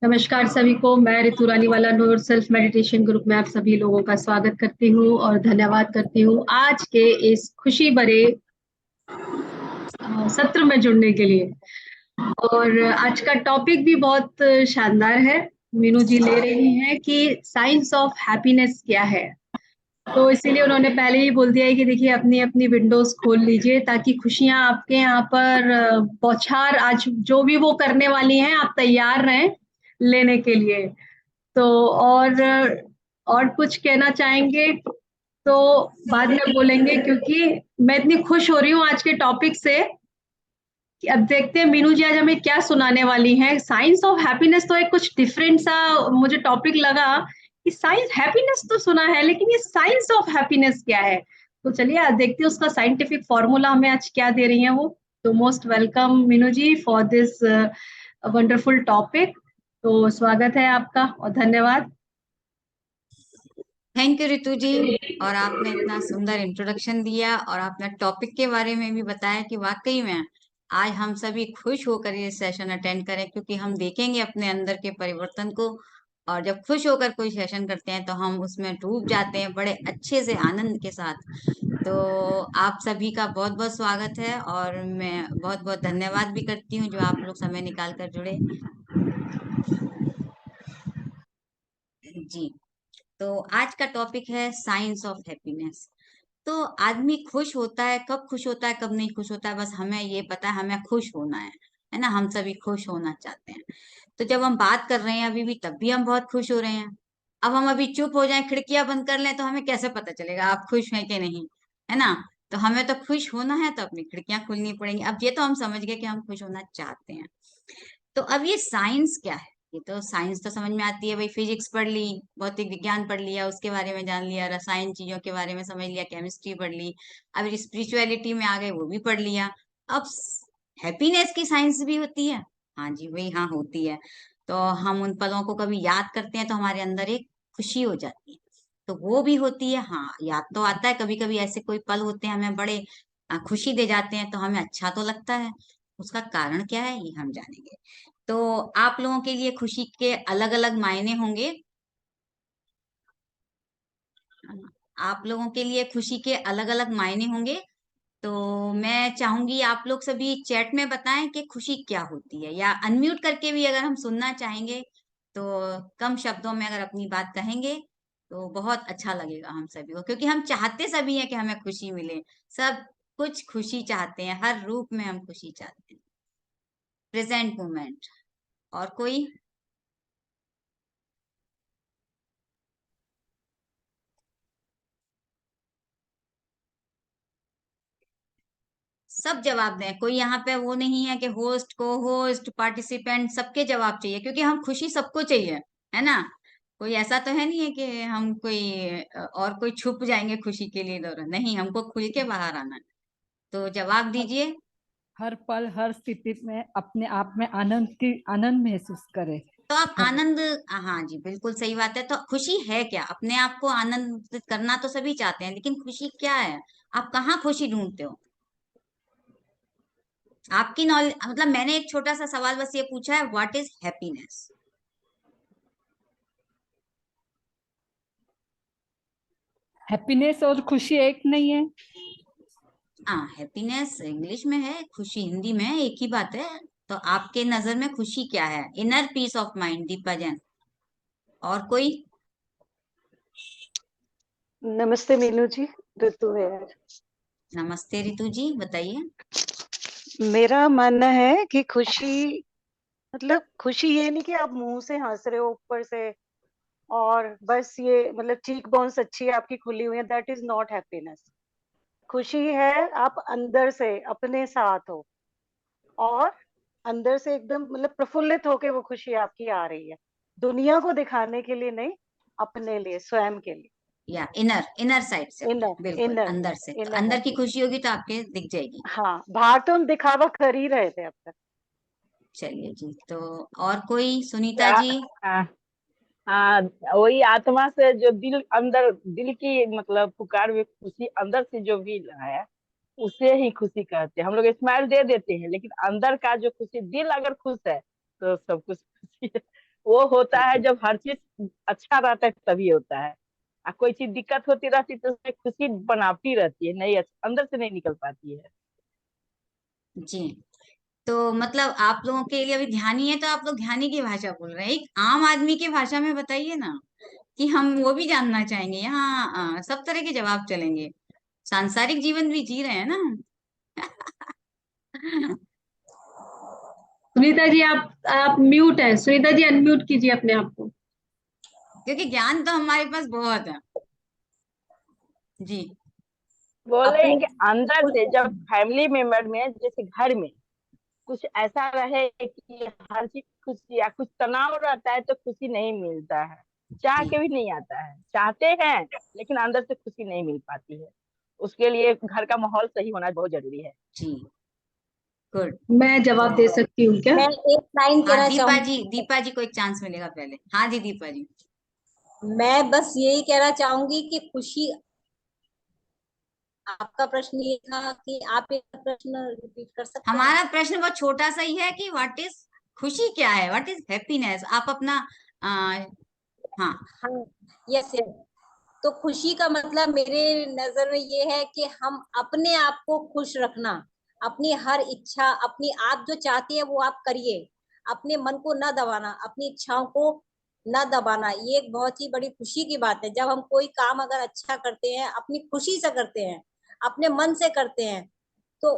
नमस्कार सभी को। मैं रितु रानीवाला नूर सेल्फ मेडिटेशन ग्रुप में आप सभी लोगों का स्वागत करती हूँ और धन्यवाद करती हूँ आज के इस खुशी भरे सत्र में जुड़ने के लिए। और आज का टॉपिक भी बहुत शानदार है। मीनू जी ले रही हैं कि साइंस ऑफ हैप्पीनेस क्या है। तो इसीलिए उन्होंने पहले ही बोल दिया है कि देखिए अपनी अपनी विंडोज खोल लीजिए ताकि खुशियां आपके यहाँ पर बौछार आज जो भी वो करने वाली हैं आप तैयार रहें लेने के लिए। तो और कुछ कहना चाहेंगे तो बाद में बोलेंगे, क्योंकि मैं इतनी खुश हो रही हूँ आज के टॉपिक से कि अब देखते हैं मीनू जी आज हमें क्या सुनाने वाली हैं। साइंस ऑफ हैप्पीनेस तो एक कुछ डिफरेंट सा मुझे टॉपिक लगा कि साइंस हैप्पीनेस तो सुना है लेकिन ये साइंस ऑफ हैप्पीनेस क्या है। तो चलिए आज देखते हैं उसका साइंटिफिक फॉर्मूला हमें आज क्या दे रही हैं वो। तो most welcome Meenu ji for this wonderful topic. तो स्वागत है आपका और धन्यवाद। Thank you Ritu ji. और आपने इतना सुंदर इंट्रोडक्शन दिया और आपने टॉपिक के बारे में भी बताया कि वाकई में आज हम सभी खुश होकर ये सेशन अटेंड करें, क्योंकि हम देखेंगे अपने अंदर के परिवर्तन को। और जब खुश होकर कोई सेशन करते हैं तो हम उसमें डूब जाते हैं बड़े अच्छे से आनंद के साथ। तो आप सभी का बहुत बहुत स्वागत है और मैं बहुत बहुत धन्यवाद भी करती हूँ जो आप लोग समय निकाल कर जुड़े। जी, तो आज का टॉपिक है साइंस ऑफ हैप्पीनेस। तो आदमी खुश होता है, कब खुश होता है कब नहीं खुश होता है, बस हमें ये पता है हमें खुश होना है ना। हम सभी खुश होना चाहते हैं। तो जब हम बात कर रहे हैं अभी भी, तब भी हम बहुत खुश हो रहे हैं। अब हम अभी चुप हो जाएं, खिड़कियां बंद कर लें, तो हमें कैसे पता चलेगा आप खुश हैं कि नहीं, है ना। तो हमें तो खुश होना है तो अपनी खिड़कियां खोलनी पड़ेंगी। अब ये तो हम समझ गए कि हम खुश होना चाहते हैं। तो अब ये साइंस क्या है। ये तो साइंस तो समझ में आती है भाई, फिजिक्स पढ़ ली, भौतिक विज्ञान पढ़ लिया, उसके बारे में जान लिया, रसायन चीजों के बारे में समझ लिया, केमिस्ट्री पढ़ ली। अब स्पिरिचुअलिटी में आ गए, वो भी पढ़ लिया। अब हैप्पीनेस की साइंस भी होती है। हाँ जी भाई, हाँ होती है। तो हम उन पलों को कभी याद करते हैं तो हमारे अंदर एक खुशी हो जाती है। तो वो भी होती है। हाँ, याद तो आता है, कभी कभी ऐसे कोई पल होते हैं हमें बड़े खुशी दे जाते हैं तो हमें अच्छा तो लगता है। उसका कारण क्या है ये हम जानेंगे। तो आप लोगों के लिए खुशी के अलग अलग मायने होंगे। आप लोगों के लिए खुशी के अलग अलग मायने होंगे। तो मैं चाहूंगी आप लोग सभी चैट में बताएं कि खुशी क्या होती है, या अनम्यूट करके भी अगर हम सुनना चाहेंगे तो कम शब्दों में अगर अपनी बात कहेंगे तो बहुत अच्छा लगेगा हम सभी को, क्योंकि हम चाहते सभी हैं कि हमें खुशी मिले। सब कुछ खुशी चाहते हैं, हर रूप में हम खुशी चाहते हैं। Present moment. और कोई। सब जवाब दें, कोई यहाँ पे वो नहीं है कि होस्ट को होस्ट पार्टिसिपेंट सबके जवाब चाहिए, क्योंकि हम खुशी सबको चाहिए, है ना। कोई ऐसा तो है नहीं है कि हम कोई और कोई छुप जाएंगे खुशी के लिए इधर, नहीं, हमको खुल के बाहर आना है। तो जवाब हर दीजिए। हर पल हर स्थिति में अपने आप में आनंद महसूस करे। तो आप आनंद। हाँ जी, बिल्कुल सही बात है। तो खुशी है क्या, अपने आप को आनंदित करना तो सभी चाहते हैं, लेकिन खुशी क्या है। आप कहाँ खुशी ढूंढते हो। आपकी नॉलेज, मतलब मैंने एक छोटा सा सवाल बस ये पूछा है, व्हाट इज हैप्पीनेस। हैप्पीनेस और खुशी एक नहीं है। हाँ, हैप्पीनेस इंग्लिश में है, खुशी हिंदी में है, एक ही बात है। तो आपके नजर में खुशी क्या है। Inner peace of mind, Deepa Jain. और कोई। नमस्ते मीनू जी, ऋतु है यार। नमस्ते रितु जी, बताइए। मेरा मानना है कि खुशी मतलब खुशी ये नहीं कि आप मुंह से हंस रहे हो ऊपर से और बस ये मतलब चीक बोन्स अच्छी है आपकी खुली हुई है, दैट इज नॉट हैप्पीनेस। खुशी है आप अंदर से अपने साथ हो और अंदर से एकदम मतलब प्रफुल्लित होके वो खुशी आपकी आ रही है, दुनिया को दिखाने के लिए नहीं, अपने लिए, स्वयं के लिए। या इनर इनर साइड से अपने, इनर बिल्कुल इनर अंदर से, तो इनर अंदर की हैप्पीनेस। खुशी होगी तो आपके दिख जाएगी। हाँ, बाहर तो हम दिखावा कर ही रहे थे अब तक। चलिए जी, तो और कोई, सुनीता आ, जी। आ, आ, वही आत्मा से जो दिल अंदर, दिल की मतलब पुकार में खुशी अंदर से जो भी है उसे ही खुशी कहते हैं। हम लोग स्माइल दे देते हैं, लेकिन अंदर का जो खुशी, दिल अगर खुश है तो सब कुछ खुशी है। वो होता है जब हर चीज अच्छा रहता है तभी होता है। कोई चीज दिक्कत होती रहती तो उसमें खुशी बनावटी रहती है, नहीं अंदर से नहीं निकल पाती है। जी। तो मतलब आप लोगों के लिए अभी ध्यानी है तो आप लोग ध्यानी की भाषा बोल रहे हैं, एक आम आदमी की भाषा में बताइए ना, कि हम वो भी जानना चाहेंगे। यहाँ सब तरह के जवाब चलेंगे, सांसारिक जीवन भी जी रहे हैं ना हम। सुनीता जी आप म्यूट है, सुनीता जी अनम्यूट कीजिए अपने आप को। क्योंकि ज्ञान तो हमारे पास बहुत है। जी। बोल रहे हैं अपने कि अंदर से जब फैमिली मेंबर में, जैसे घर में कुछ ऐसा रहे कि हर चीज खुशी या कुछ तनाव रहता है तो खुशी नहीं मिलता है, चाह जी। के भी नहीं आता है, चाहते हैं लेकिन अंदर से खुशी नहीं मिल पाती है। उसके लिए घर का माहौल सही होना बहुत जरूरी है। जी। गुड। मैं जवाब दे तो सकती हूँ क्या? मैं एक लाइन हाँ, कहना दीपा जी, चाहूंगी। दीपा जी को एक चांस मिलेगा पहले। हाँ जी, दीपा जी। मैं बस यही कहना चाहूंगी कि खुशी, आपका प्रश्न ये था कि आप एक प्रश्न रिपीट कर सकते हैं। हमारा प्रश्न बहुत छोटा सा ही है कि व्हाट इज खुशी, क्या है, व्हाट इज हैप्पीनेस। आप अपना आ, हाँ। हाँ, यस यस। तो खुशी का मतलब मेरे नजर में ये है कि हम अपने आप को खुश रखना, अपनी हर इच्छा, अपनी आप जो चाहते हैं वो आप करिए, अपने मन को न दबाना, अपनी इच्छाओं को न दबाना। ये एक बहुत ही बड़ी खुशी की बात है। जब हम कोई काम अगर अच्छा करते हैं, अपनी खुशी से करते हैं, अपने मन से करते हैं, तो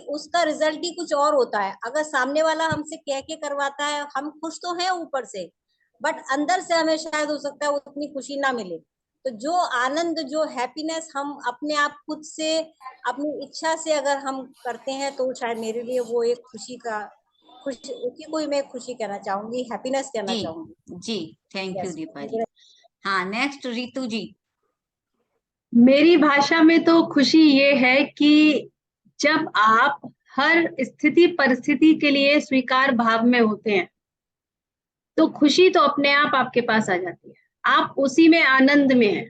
उसका रिजल्ट ही कुछ और होता है। अगर सामने वाला हमसे कह के करवाता है, हम खुश तो हैं ऊपर से, बट अंदर से हमें शायद हो सकता है उतनी खुशी ना मिले। तो जो आनंद, जो हैप्पीनेस हम अपने आप खुद से, अपनी इच्छा से अगर हम करते हैं, तो शायद मेरे लिए वो एक खुशी का, खुशी, उसी को ही मैं खुशी कहना चाहूंगी, हैप्पीनेस कहना जी। चाहूंगी। जी, थैंक यू यस। दीपा जी। हाँ, नेक्स्ट रितु जी। मेरी भाषा में तो खुशी ये है कि जब आप हर स्थिति परिस्थिति के लिए स्वीकार भाव में होते हैं, तो खुशी तो अपने आप आपके पास आ जाती है, आप उसी में आनंद में हैं।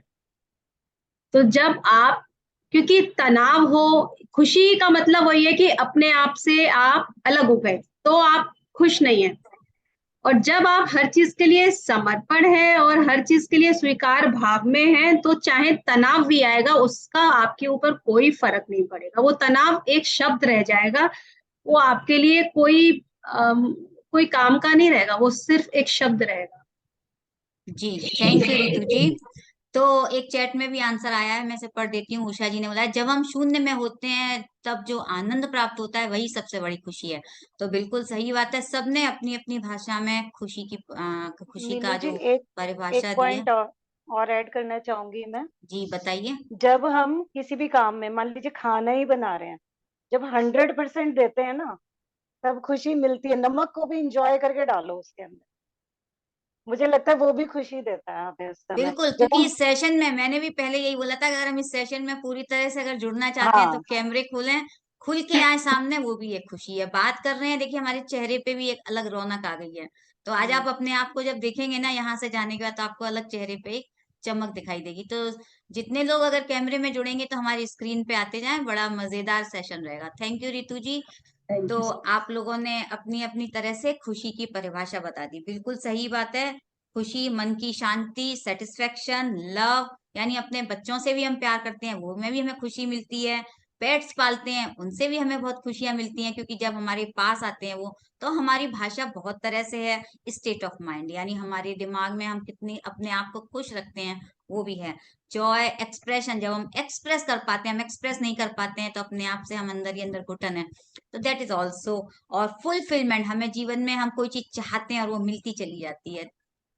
तो जब आप, क्योंकि तनाव हो, खुशी का मतलब वही है कि अपने आप से आप अलग हो गए, तो आप खुश नहीं है। और जब आप हर चीज के लिए समर्पण है और हर चीज के लिए स्वीकार भाव में है, तो चाहे तनाव भी आएगा, उसका आपके ऊपर कोई फर्क नहीं पड़ेगा। वो तनाव एक शब्द रह जाएगा, वो आपके लिए कोई काम का नहीं रहेगा, वो सिर्फ एक शब्द रहेगा। जी, थैंक यू रितु जी। तो एक चैट में भी आंसर आया है, मैं से पढ़ देती हूँ। उषा जी ने बोला, जब हम शून्य में होते हैं तब जो आनंद प्राप्त होता है वही सबसे बड़ी खुशी है। तो बिल्कुल सही बात है, सबने अपनी अपनी भाषा में खुशी मीनू का जी, जो एक परिभाषा दी है। पॉइंट और ऐड करना चाहूंगी मैं। जी, बताइए। जब हम किसी भी काम में, मान लीजिए खाना ही बना रहे हैं, जब 100% देते हैं ना, तब खुशी मिलती है। नमक को भी इंजॉय करके डालो उसके अंदर, मुझे लगता है वो भी खुशी देता है हमें उस समय, बिल्कुल, जब क्योंकि हम। इस सेशन में मैंने भी पहले यही बोला था, अगर हम इस सेशन में पूरी तरह से अगर जुड़ना चाहते हैं तो हाँ। कैमरे खोलें, खुल के आए सामने, वो भी एक खुशी है। बात कर रहे हैं, देखिए हमारे चेहरे पे भी एक अलग रौनक आ गई है। तो आज आप अपने आप को जब देखेंगे ना यहाँ से जाने के बाद, तो आपको अलग चेहरे पे एक चमक दिखाई देगी। तो जितने लोग अगर कैमरे में जुड़ेंगे तो हमारी स्क्रीन पे आते जाएं, बड़ा मजेदार सेशन रहेगा। Thank you Ritu ji. Thank तो यू सो मच। आप लोगों ने अपनी अपनी तरह से खुशी की परिभाषा बता दी, बिल्कुल सही बात है। खुशी मन की शांति, सेटिस्फेक्शन, लव, यानी अपने बच्चों से भी हम प्यार करते हैं, वो में भी हमें खुशी मिलती है। पेट्स पालते हैं, उनसे भी हमें बहुत खुशियां मिलती हैं, क्योंकि जब हमारे पास आते हैं वो, तो हमारी भाषा बहुत तरह से है। स्टेट ऑफ माइंड, यानी हमारे दिमाग में हम कितनी अपने आप को खुश रखते हैं, वो भी है। जॉय एक्सप्रेशन, जब हम एक्सप्रेस कर पाते हैं, हम एक्सप्रेस नहीं कर पाते हैं तो अपने आप से हम अंदर ही अंदर घुटन है, तो दैट इज ऑल्सो। और फुलफिलमेंट, हमें जीवन में हम कोई चीज चाहते हैं और वो मिलती चली जाती है,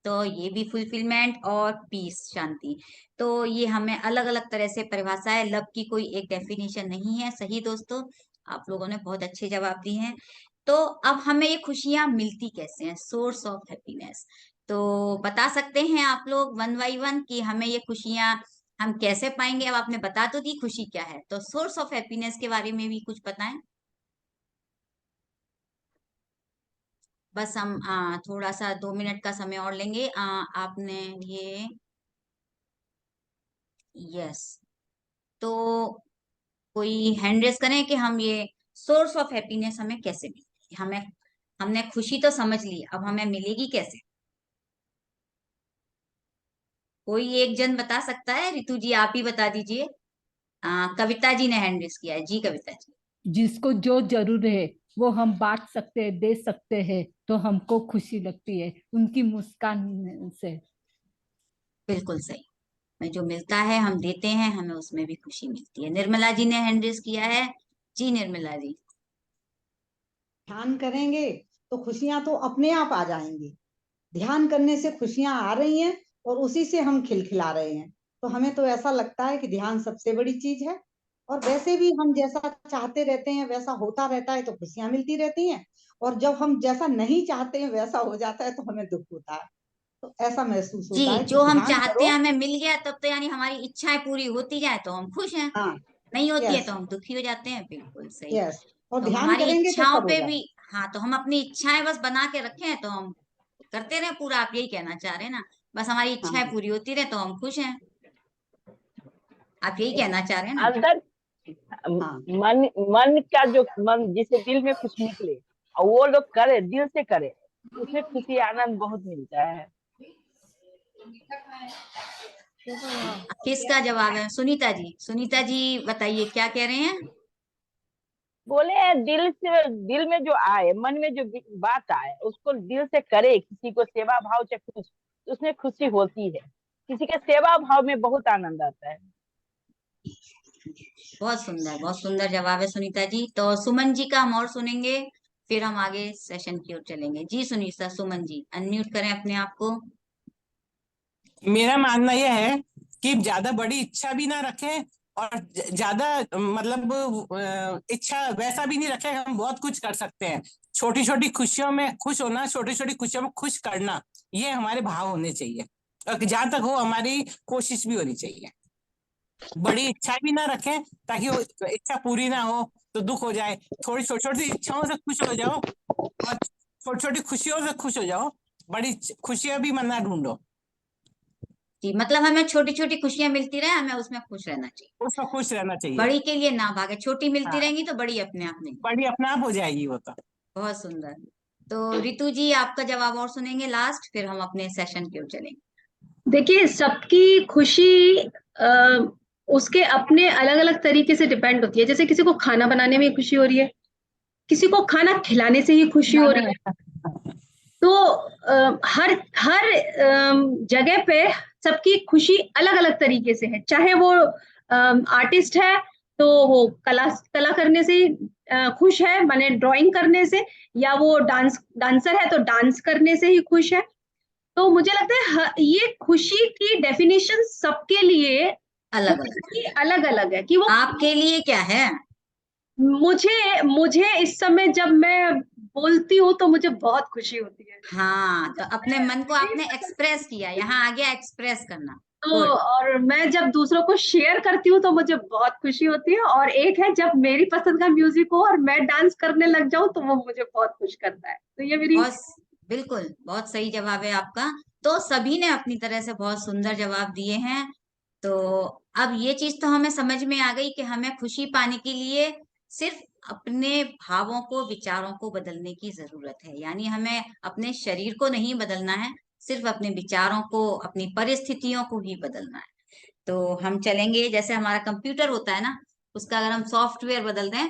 तो ये भी फुलफिलमेंट। और पीस, शांति। तो ये हमें अलग अलग तरह से परिभाषा है, लव की कोई एक डेफिनेशन नहीं है। सही दोस्तों, आप लोगों ने बहुत अच्छे जवाब दिए हैं। तो अब हमें ये खुशियां मिलती कैसे हैं, सोर्स ऑफ हैप्पीनेस। तो बता सकते हैं आप लोग वन बाई वन कि हमें ये खुशियां हम कैसे पाएंगे। अब आपने बता तो दी खुशी क्या है, तो सोर्स ऑफ हैप्पीनेस के बारे में भी कुछ बताएं। बस हम थोड़ा सा 2 मिनट का समय और लेंगे। आपने ये, यस, तो कोई हैंड रेस करें कि हम ये सोर्स ऑफ हैप्पीनेस हमें कैसे मिलेगी। हमें, हमने खुशी तो समझ ली, अब हमें मिलेगी कैसे। कोई एक जन बता सकता है? रितु जी आप ही बता दीजिए। कविता जी ने हैंड रेस किया है। जी कविता जी। जिसको जो जरूर है वो हम बांट सकते हैं, दे सकते हैं, तो हमको खुशी लगती है उनकी मुस्कान से। बिल्कुल सही। हमें जो मिलता है हम देते हैं, हमें उसमें भी खुशी मिलती है। निर्मला जी ने हैंड रेस किया है। जी निर्मला जी। ध्यान करेंगे तो खुशियां तो अपने आप आ जाएंगी। ध्यान करने से खुशियां आ रही हैं और उसी से हम खिलखिला रहे हैं। तो हमें तो ऐसा लगता है कि ध्यान सबसे बड़ी चीज है। और वैसे भी हम जैसा चाहते रहते हैं वैसा होता रहता है तो खुशियां मिलती रहती हैं। और जब हम जैसा नहीं चाहते हैं वैसा हो जाता है तो हमें दुख होता है। तो ऐसा महसूस जी, होता है कि जो हम ध्यान चाहते करो। हैं हमें मिल गया तब तो यानी हमारी इच्छाएं पूरी होती जाए तो हम खुश हैं। हाँ। नहीं होती है यस। तो हम दुखी हो जाते हैं। बिल्कुल सही। यस। और तो ध्यान हमारी करेंगे तो इच्छाओं सब पे होगा। भी, हाँ, तो हम अपनी इच्छाएं बस बना के रखें तो हम करते रहे पूरा। आप यही कहना चाह रहे हैं ना? बस हमारी इच्छाएं हाँ। पूरी होती रहे तो हम खुश हैं। आप यही कहना चाह रहे हैं ना? अंदर हाँ। मन मन का जो मन जिसे दिल में कुछ निकले और वो लोग करे, दिल से करे, उसमें खुशी आनंद बहुत मिलता है। किसका जवाब है? सुनीता जी। सुनीता जी बताइए क्या कह रहे हैं? बोले दिल से, दिल में जो आए, मन में जो बात आए उसको दिल से करे, किसी को सेवा भाव से कुछ, तो उसमें खुशी होती है। किसी के सेवा भाव में बहुत आनंद आता है। बहुत सुंदर जवाब है सुनीता जी। तो सुमन जी का हम और सुनेंगे, फिर हम आगे सेशन की ओर चलेंगे। जी सुनीता, सुमन जी अनम्यूट करें अपने आप को। मेरा मानना यह है कि ज्यादा बड़ी इच्छा भी ना रखें और ज्यादा मतलब इच्छा वैसा भी नहीं रखें। हम बहुत कुछ कर सकते हैं। छोटी छोटी खुशियों में खुश होना, छोटी छोटी खुशियों में खुश करना, ये हमारे भाव होने चाहिए। और जहां तक हो हमारी कोशिश भी होनी चाहिए। बड़ी इच्छा भी ना रखें ताकि वो इच्छा पूरी ना हो तो दुख हो जाए। थोड़ी छोटी छोटी इच्छाओं से खुश हो जाओ और छोटी छोटी खुशियों से खुश हो जाओ। बड़ी खुशियां भी मना ढूंढो। जी, मतलब हमें छोटी छोटी खुशियां मिलती रहे, हमें उसमें खुश रहना चाहिए। उसमें खुश रहना चाहिए। बड़ी के लिए ना भागे, छोटी मिलती हाँ, रहेंगी तो बड़ी अपने आप मिलेगी। बड़ी अपने आप हो जाएगी वो तो। बहुत सुंदर। तो रितु जी आपका जवाब और सुनेंगे लास्ट, फिर हम अपने सेशन की ओर चलेंगे। देखिए, सबकी खुशी उसके अपने अलग अलग तरीके से डिपेंड होती है। जैसे किसी को खाना बनाने में खुशी हो रही है, किसी को खाना खिलाने से ही खुशी हो रही है। तो हर हर जगह पे सबकी खुशी अलग अलग तरीके से है। चाहे वो आर्टिस्ट है तो वो कला करने से ही खुश है, माने ड्राइंग करने से, या वो डांसर है तो डांस करने से ही खुश है। तो मुझे लगता है ये खुशी की डेफिनेशन सबके लिए अलग थोड़ी अलग। सी अलग अलग है कि वो आपके लिए क्या है? मुझे मुझे इस समय जब मैं बोलती हूँ तो मुझे बहुत खुशी होती है। हाँ, तो जब अपने मैं मन को मेरी आपने पसंद एक्सप्रेस किया, यहाँ आ गया एक्सप्रेस करना। तो, गुड। और मैं जब दूसरों को शेयर करती हूँ तो मुझे बहुत खुशी होती है। और एक है जब मेरी पसंद का म्यूजिक हो और मैं डांस करने लग जाऊं तो वो मुझे बहुत खुश करता है। तो ये मेरी बहुत, बिल्कुल बहुत सही जवाब है आपका। तो सभी ने अपनी तरह से बहुत सुंदर जवाब दिए हैं। तो अब ये चीज तो हमें समझ में आ गई कि हमें खुशी पाने के लिए सिर्फ अपने भावों को, विचारों को बदलने की जरूरत है। यानी हमें अपने शरीर को नहीं बदलना है, सिर्फ अपने विचारों को, अपनी परिस्थितियों को ही बदलना है। तो हम चलेंगे, जैसे हमारा कंप्यूटर होता है ना, उसका अगर हम सॉफ्टवेयर बदल दें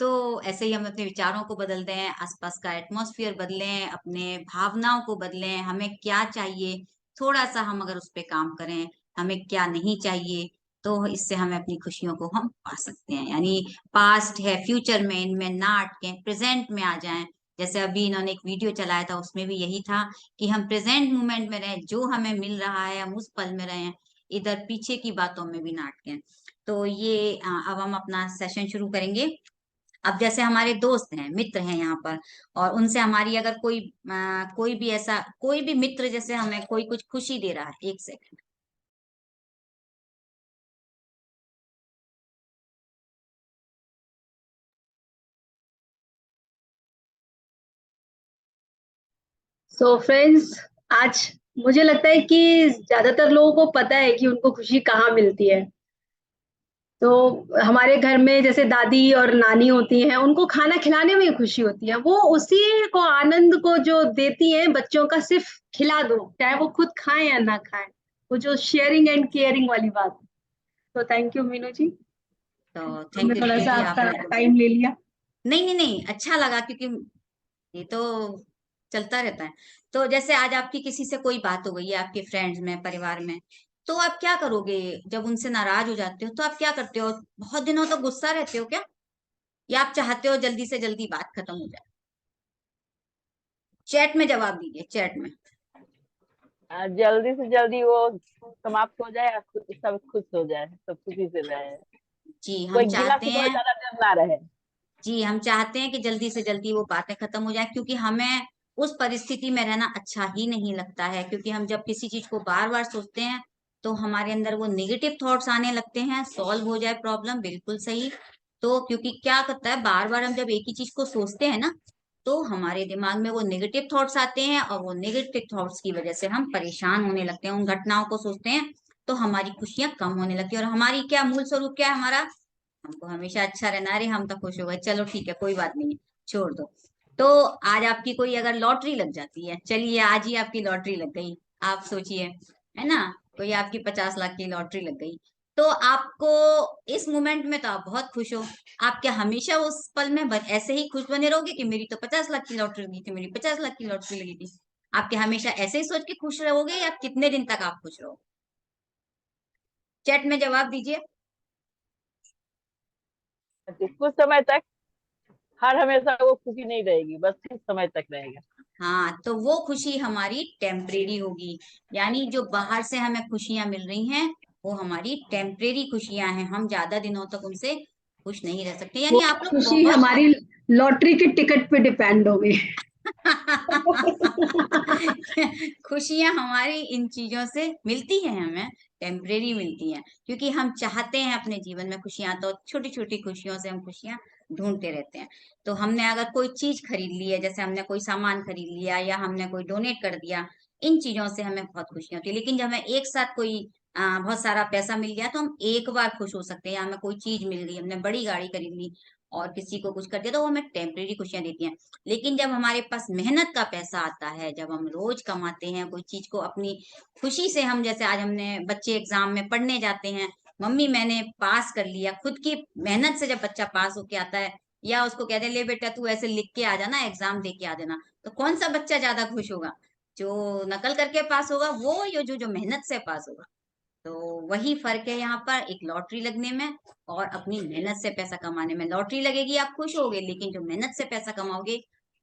तो ऐसे ही हम अपने विचारों को बदल दें, आसपास का एटमॉस्फेयर बदलें, अपने भावनाओं को बदलें। हमें क्या चाहिए, थोड़ा सा हम अगर उस पे काम करें, हमें क्या नहीं चाहिए, तो इससे हमें अपनी खुशियों को हम पा सकते हैं। यानी पास्ट है, फ्यूचर में, इनमें ना अटकें, प्रेजेंट में आ जाएं। जैसे अभी इन्होंने एक वीडियो चलाया था, उसमें भी यही था कि हम प्रेजेंट मोमेंट में रहें, जो हमें मिल रहा है हम उस पल में रहें, इधर पीछे की बातों में भी ना अटकें। तो ये अब हम अपना सेशन शुरू करेंगे। अब जैसे हमारे दोस्त हैं, मित्र हैं यहाँ पर, और उनसे हमारी अगर कोई भी ऐसा, कोई भी मित्र जैसे हमें कोई कुछ खुशी दे रहा है, एक सेकंड। सो फ्रेंड्स, आज मुझे लगता है कि ज्यादातर लोगों को पता है कि उनको खुशी कहाँ मिलती है। तो हमारे घर में जैसे दादी और नानी होती हैं, उनको खाना खिलाने में ही खुशी होती है। वो उसी को, आनंद को जो देती हैं बच्चों का, सिर्फ खिला दो, चाहे वो खुद खाएं या ना खाएं, वो जो शेयरिंग एंड केयरिंग वाली बात। तो थैंक यू मीनू जी, तो थैंक हमने यू थोड़ा रिद्धि सा जी, आपका आपने टाइम ले लिया। नहीं नहीं नहीं, अच्छा लगा क्योंकि ये तो चलता रहता है। तो जैसे आज आपकी किसी से कोई बात हो गई है आपके फ्रेंड्स में, परिवार में, तो आप क्या करोगे जब उनसे नाराज हो जाते हो? तो आप क्या करते हो? बहुत दिनों तक गुस्सा रहते हो क्या, या आप चाहते हो जल्दी से जल्दी बात खत्म हो जाए? चैट में जवाब दीजिए, चैट में। जल्दी से जल्दी वो समाप्त हो जाए, सब खुश हो जाए, सब खुशी से रहे, जी कोई हम गिला चाहते शिकवा हैं, ज्यादा देर ना रहे। जी हम चाहते हैं कि जल्दी से जल्दी वो बातें खत्म हो जाए, क्योंकि हमें उस परिस्थिति में रहना अच्छा ही नहीं लगता है। क्योंकि हम जब किसी चीज को बार बार सोचते हैं तो हमारे अंदर वो नेगेटिव थॉट्स आने लगते हैं। सॉल्व हो जाए प्रॉब्लम, बिल्कुल सही। तो क्योंकि क्या करता है, बार बार हम जब एक ही चीज को सोचते हैं ना, तो हमारे दिमाग में वो नेगेटिव थॉट्स आते हैं, और वो नेगेटिव थॉट्स की वजह से हम परेशान होने लगते हैं। उन घटनाओं को सोचते हैं तो हमारी खुशियां कम होने लगती है। और हमारी क्या मूल स्वरूप क्या है हमारा? हमको हमेशा अच्छा रहना है। अरे हम तो खुश हो गए, चलो ठीक है, कोई बात नहीं, छोड़ दो। तो आज आपकी कोई अगर लॉटरी लग जाती है, चलिए आज ही आपकी लॉटरी लग गई, आप सोचिए, है ना, कोई आपकी 50 लाख की लॉटरी लग गई, तो आपको इस मोमेंट में तो आप बहुत खुश हो। आप क्या हमेशा उस पल में ऐसे ही खुश बने रहोगे कि मेरी तो 50 लाख की लॉटरी लगी थी, मेरी 50 लाख की लॉटरी लगी थी? आप क्या हमेशा ऐसे ही सोच के खुश रहोगे, या कितने दिन तक आप खुश रहोगे? चैट में जवाब दीजिए। कुछ समय तक, हर हमेशा वो खुशी नहीं रहेगी, बस कुछ समय तक रहेगा। हाँ, तो वो खुशी हमारी टेम्परेरी होगी। यानी जो बाहर से हमें खुशियां मिल रही हैं वो हमारी टेम्परेरी खुशियां हैं, हम ज्यादा दिनों तक उनसे खुश नहीं रह सकते। वो यानी आप लोग खुशी बहुत हमारी लॉटरी के टिकट पे डिपेंड हो गई। खुशियां हमारी इन चीजों से मिलती हैं, हमें टेम्परेरी मिलती हैं, क्योंकि हम चाहते हैं अपने जीवन में खुशियां, तो छोटी छोटी खुशियों से हम खुशियां ढूंढते रहते हैं। तो हमने अगर कोई चीज खरीद ली है, जैसे हमने कोई सामान खरीद लिया या हमने कोई डोनेट कर दिया, इन चीजों से हमें बहुत खुशियां होती है। लेकिन जब हमें एक साथ कोई बहुत सारा पैसा मिल गया तो हम एक बार खुश हो सकते हैं, या हमें कोई चीज मिल गई, हमने बड़ी गाड़ी खरीद ली और किसी को कुछ कर दिया, तो वो हमें टेम्परेरी खुशियां देती हैं। लेकिन जब हमारे पास मेहनत का पैसा आता है, जब हम रोज कमाते हैं कोई चीज को अपनी खुशी से, हम जैसे आज हमने बच्चे एग्जाम में पढ़ने जाते हैं, मम्मी मैंने पास कर लिया, खुद की मेहनत से जब बच्चा पास होके आता है, या उसको कहते हैं ले बेटा तू ऐसे लिख के आ जाना, एग्जाम दे के आ जाना, तो कौन सा बच्चा ज्यादा खुश होगा? जो नकल करके पास होगा वो, या जो मेहनत से पास होगा? तो वही फर्क है यहाँ पर एक लॉटरी लगने में और अपनी मेहनत से पैसा कमाने में। लॉटरी लगेगी आप खुश होगे, लेकिन जो मेहनत से पैसा कमाओगे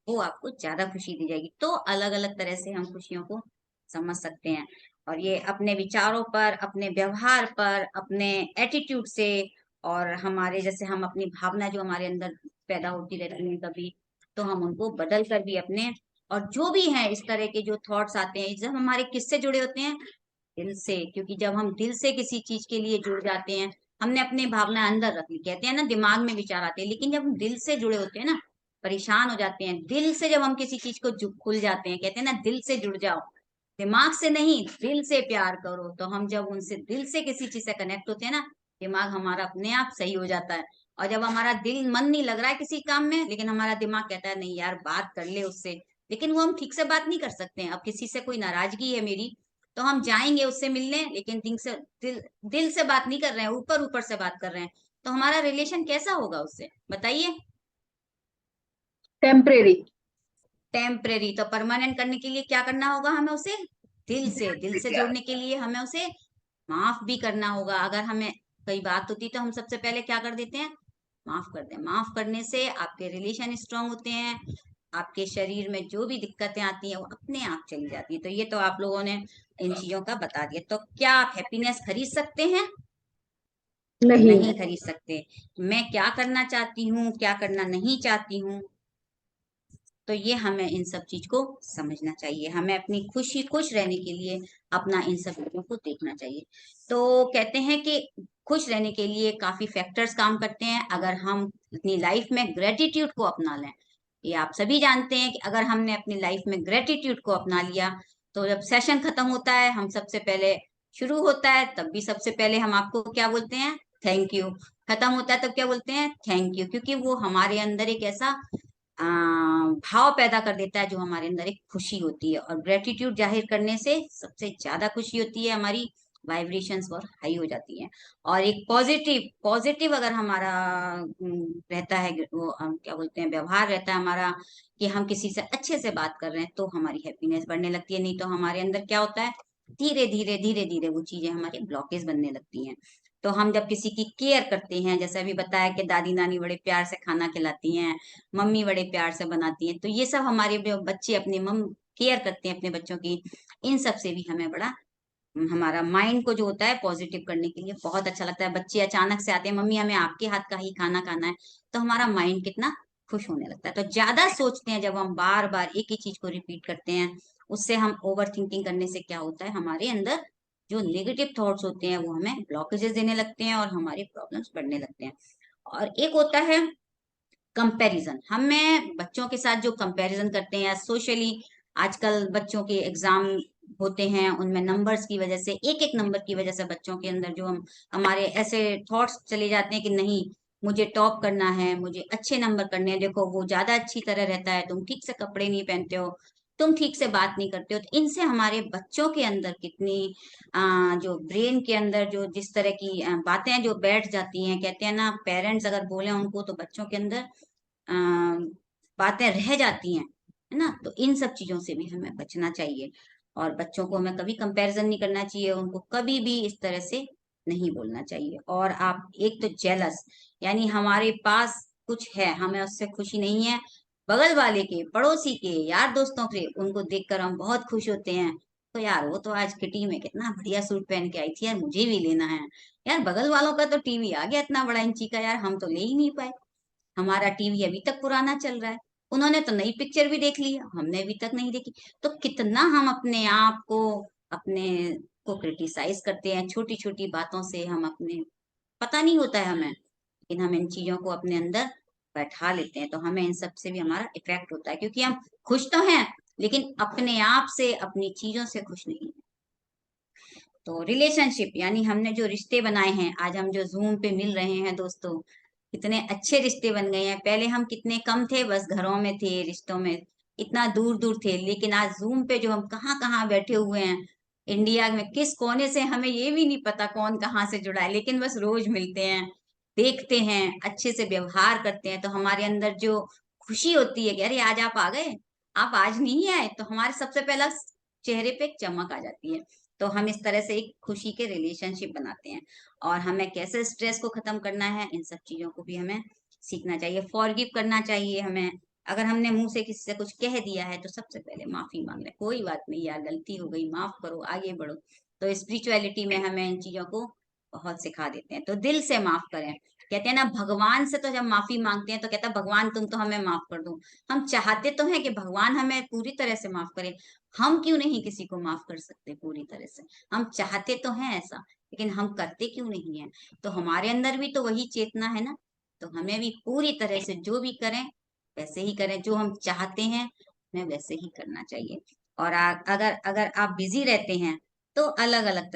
वो आपको ज्यादा खुशी दी जाएगी। तो अलग अलग तरह से हम खुशियों को समझ सकते हैं, और ये अपने विचारों पर, अपने व्यवहार पर, अपने एटीट्यूड से, और हमारे जैसे हम अपनी भावना जो हमारे अंदर पैदा होती रहती है कभी, तो हम उनको बदल कर भी अपने, और जो भी है इस तरह के जो थॉट्स आते हैं, जब हमारे किससे जुड़े होते हैं? दिल से। क्योंकि जब हम दिल से किसी चीज के लिए जुड़ जाते हैं, हमने अपनी भावना अंदर रख ली, कहते हैं ना दिमाग में विचार आते हैं, लेकिन जब हम दिल से जुड़े होते हैं ना, परेशान हो जाते हैं दिल से, जब हम किसी चीज को खुल जाते हैं, कहते हैं ना दिल से जुड़ जाओ, दिमाग से नहीं, दिल से प्यार करो। तो हम जब उनसे दिल से किसी चीज से कनेक्ट होते हैं ना, दिमाग हमारा अपने आप सही हो जाता है। और जब हमारा दिल मन नहीं लग रहा है किसी काम में, लेकिन हमारा दिमाग कहता है नहीं यार बात कर ले उससे, लेकिन वो हम ठीक से बात नहीं कर सकते हैं। अब किसी से कोई नाराजगी है मेरी, तो हम जाएंगे उससे मिलने, लेकिन दिल से बात नहीं कर रहे हैं, ऊपर ऊपर से बात कर रहे हैं, तो हमारा रिलेशन कैसा होगा उससे, बताइए? टेम्परेरी। टेम्परेरी। तो परमानेंट करने के लिए क्या करना होगा हमें उसे? दिल से जोड़ने के लिए हमें उसे माफ भी करना होगा। अगर हमें कोई बात होती तो हम सबसे पहले क्या कर देते हैं? माफ कर दें। माफ करने से आपके रिलेशन स्ट्रांग होते हैं, आपके शरीर में जो भी दिक्कतें आती हैं वो अपने आप चली जाती है। तो ये तो आप लोगों ने इन चीजों का बता दिया। तो क्या आप हैप्पीनेस खरीद सकते हैं? नहीं। नहीं खरीद सकते। मैं क्या करना चाहती हूँ, क्या करना नहीं चाहती हूँ, तो ये हमें इन सब चीज को समझना चाहिए। हमें अपनी खुश रहने के लिए अपना इन सब चीजों को देखना चाहिए। तो कहते हैं कि खुश रहने के लिए काफी फैक्टर्स काम करते हैं। अगर हम अपनी लाइफ में ग्रेटिट्यूड को अपना लें, ये आप सभी जानते हैं कि अगर हमने अपनी लाइफ में ग्रेटिट्यूड को अपना लिया, तो जब सेशन खत्म होता है, हम सबसे पहले शुरू होता है तब भी सबसे पहले हम आपको क्या बोलते हैं? Thank you. खत्म होता है तब क्या बोलते हैं? Thank you. क्योंकि वो हमारे अंदर एक ऐसा भाव पैदा कर देता है जो हमारे अंदर एक खुशी होती है, और ग्रेटिट्यूड जाहिर करने से सबसे ज्यादा खुशी होती है हमारी वाइब्रेशंस बहुत हाई हो जाती हैं। और एक पॉजिटिव पॉजिटिव अगर हमारा रहता है, वो क्या बोलते हैं, व्यवहार रहता है हमारा, कि हम किसी से अच्छे से बात कर रहे हैं, तो हमारी हैप्पीनेस बढ़ने लगती है। नहीं तो हमारे अंदर क्या होता है, धीरे धीरे धीरे धीरे वो चीजें हमारी ब्लॉकेज बनने लगती हैं। तो हम जब किसी की केयर करते हैं, जैसे अभी बताया कि दादी नानी बड़े प्यार से खाना खिलाती हैं, मम्मी बड़े प्यार से बनाती हैं, तो ये सब हमारे बच्चे अपने मम केयर करते हैं अपने बच्चों की, इन सब से भी हमें बड़ा हमारा माइंड को जो होता है पॉजिटिव करने के लिए बहुत अच्छा लगता है। बच्चे अचानक से आते हैं, मम्मी हमें आपके हाथ का ही खाना खाना है, तो हमारा माइंड कितना खुश होने लगता है। तो ज्यादा सोचते हैं जब हम बार बार एक ही चीज को रिपीट करते हैं, उससे हम ओवर थिंकिंग करने से क्या होता है, हमारे अंदर जो नेगेटिव थॉट्स होते हैं वो हमें ब्लॉकेजेस देने लगते हैं और हमारी प्रॉब्लम्स बढ़ने लगते हैं। और एक होता है कंपैरिजन, हमें बच्चों के साथ जो कंपैरिजन करते हैं सोशली, आजकल बच्चों के एग्जाम होते हैं, उनमें नंबर्स की वजह से, एक एक नंबर की वजह से बच्चों के अंदर जो हम हमारे ऐसे थॉट्स चले जाते हैं कि नहीं मुझे टॉप करना है, मुझे अच्छे नंबर करने हैं, देखो वो ज्यादा अच्छी तरह रहता है, तुम ठीक से कपड़े नहीं पहनते हो, तुम ठीक से बात नहीं करते हो। तो इनसे हमारे बच्चों के अंदर कितनी जो ब्रेन के अंदर जो जिस तरह की बातें जो बैठ जाती हैं, कहते हैं ना पेरेंट्स अगर बोले उनको तो बच्चों के अंदर अ, बातें रह जाती हैं, है ना। तो इन सब चीजों से भी हमें बचना चाहिए, और बच्चों को हमें कभी कंपैरिजन नहीं करना चाहिए, उनको कभी भी इस तरह से नहीं बोलना चाहिए। और आप एक तो जेलस, यानी हमारे पास कुछ है हमें उससे खुशी नहीं है, बगल वाले के, पड़ोसी के, यार दोस्तों के, उनको देखकर हम बहुत खुश होते हैं, तो यार वो तो आज किटी में कितना बढ़िया सूट पहन के आई थी, यार मुझे भी लेना है। यार बगल वालों का तो टीवी आ गया इतना बड़ा इंची का, यार हम तो ले ही नहीं पाए, हमारा टीवी अभी तक पुराना चल रहा है, उन्होंने तो नई पिक्चर भी देख ली, हमने अभी तक नहीं देखी। तो कितना हम अपने आप को, अपने को क्रिटिसाइज करते हैं, छोटी छोटी बातों से हम अपने, पता नहीं होता है हमें, लेकिन हम इन चीजों को अपने अंदर बैठा लेते हैं, तो हमें इन सब से भी हमारा इफेक्ट होता है, क्योंकि हम खुश तो हैं लेकिन अपने आप से, अपनी चीजों से खुश नहीं हैं। तो रिलेशनशिप, यानी हमने जो रिश्ते बनाए हैं, आज हम जो जूम पे मिल रहे हैं दोस्तों, कितने अच्छे रिश्ते बन गए हैं। पहले हम कितने कम थे, बस घरों में थे, रिश्तों में इतना दूर दूर थे, लेकिन आज जूम पे जो हम कहाँ कहाँ बैठे हुए हैं, इंडिया में किस कोने से हमें ये भी नहीं पता कौन कहाँ से जुड़ा है, लेकिन बस रोज मिलते हैं, देखते हैं, अच्छे से व्यवहार करते हैं, तो हमारे अंदर जो खुशी होती है कि अरे आज आप आ गए, आप आज नहीं आए, तो हमारे सबसे पहला चेहरे पे एक चमक आ जाती है। तो हम इस तरह से एक खुशी के रिलेशनशिप बनाते हैं। और हमें कैसे स्ट्रेस को खत्म करना है, इन सब चीजों को भी हमें सीखना चाहिए, फॉरगिव करना चाहिए हमें। अगर हमने मुंह से किसी से कुछ कह दिया है तो सबसे पहले माफी मांग ले, कोई बात नहीं यार गलती हो गई, माफ करो, आगे बढ़ो। तो स्पिरिचुअलिटी में हमें इन चीजों को बहुत सिखा देते हैं, तो दिल से माफ करें। कहते हैं ना भगवान से तो जब माफी मांगते हैं तो कहता है भगवान तुम तो हमें माफ कर दो। हम चाहते तो हैं कि भगवान हमें पूरी तरह से माफ करे, हम क्यों नहीं किसी को माफ कर सकते पूरी तरह से, हम चाहते तो हैं ऐसा, लेकिन हम करते क्यों नहीं है। तो हमारे अंदर भी तो वही चेतना है ना, तो हमें भी पूरी तरह से जो भी करें वैसे ही करें, जो हम चाहते हैं हमें वैसे ही करना चाहिए। और अगर अगर आप बिजी रहते हैं तो अलग अलग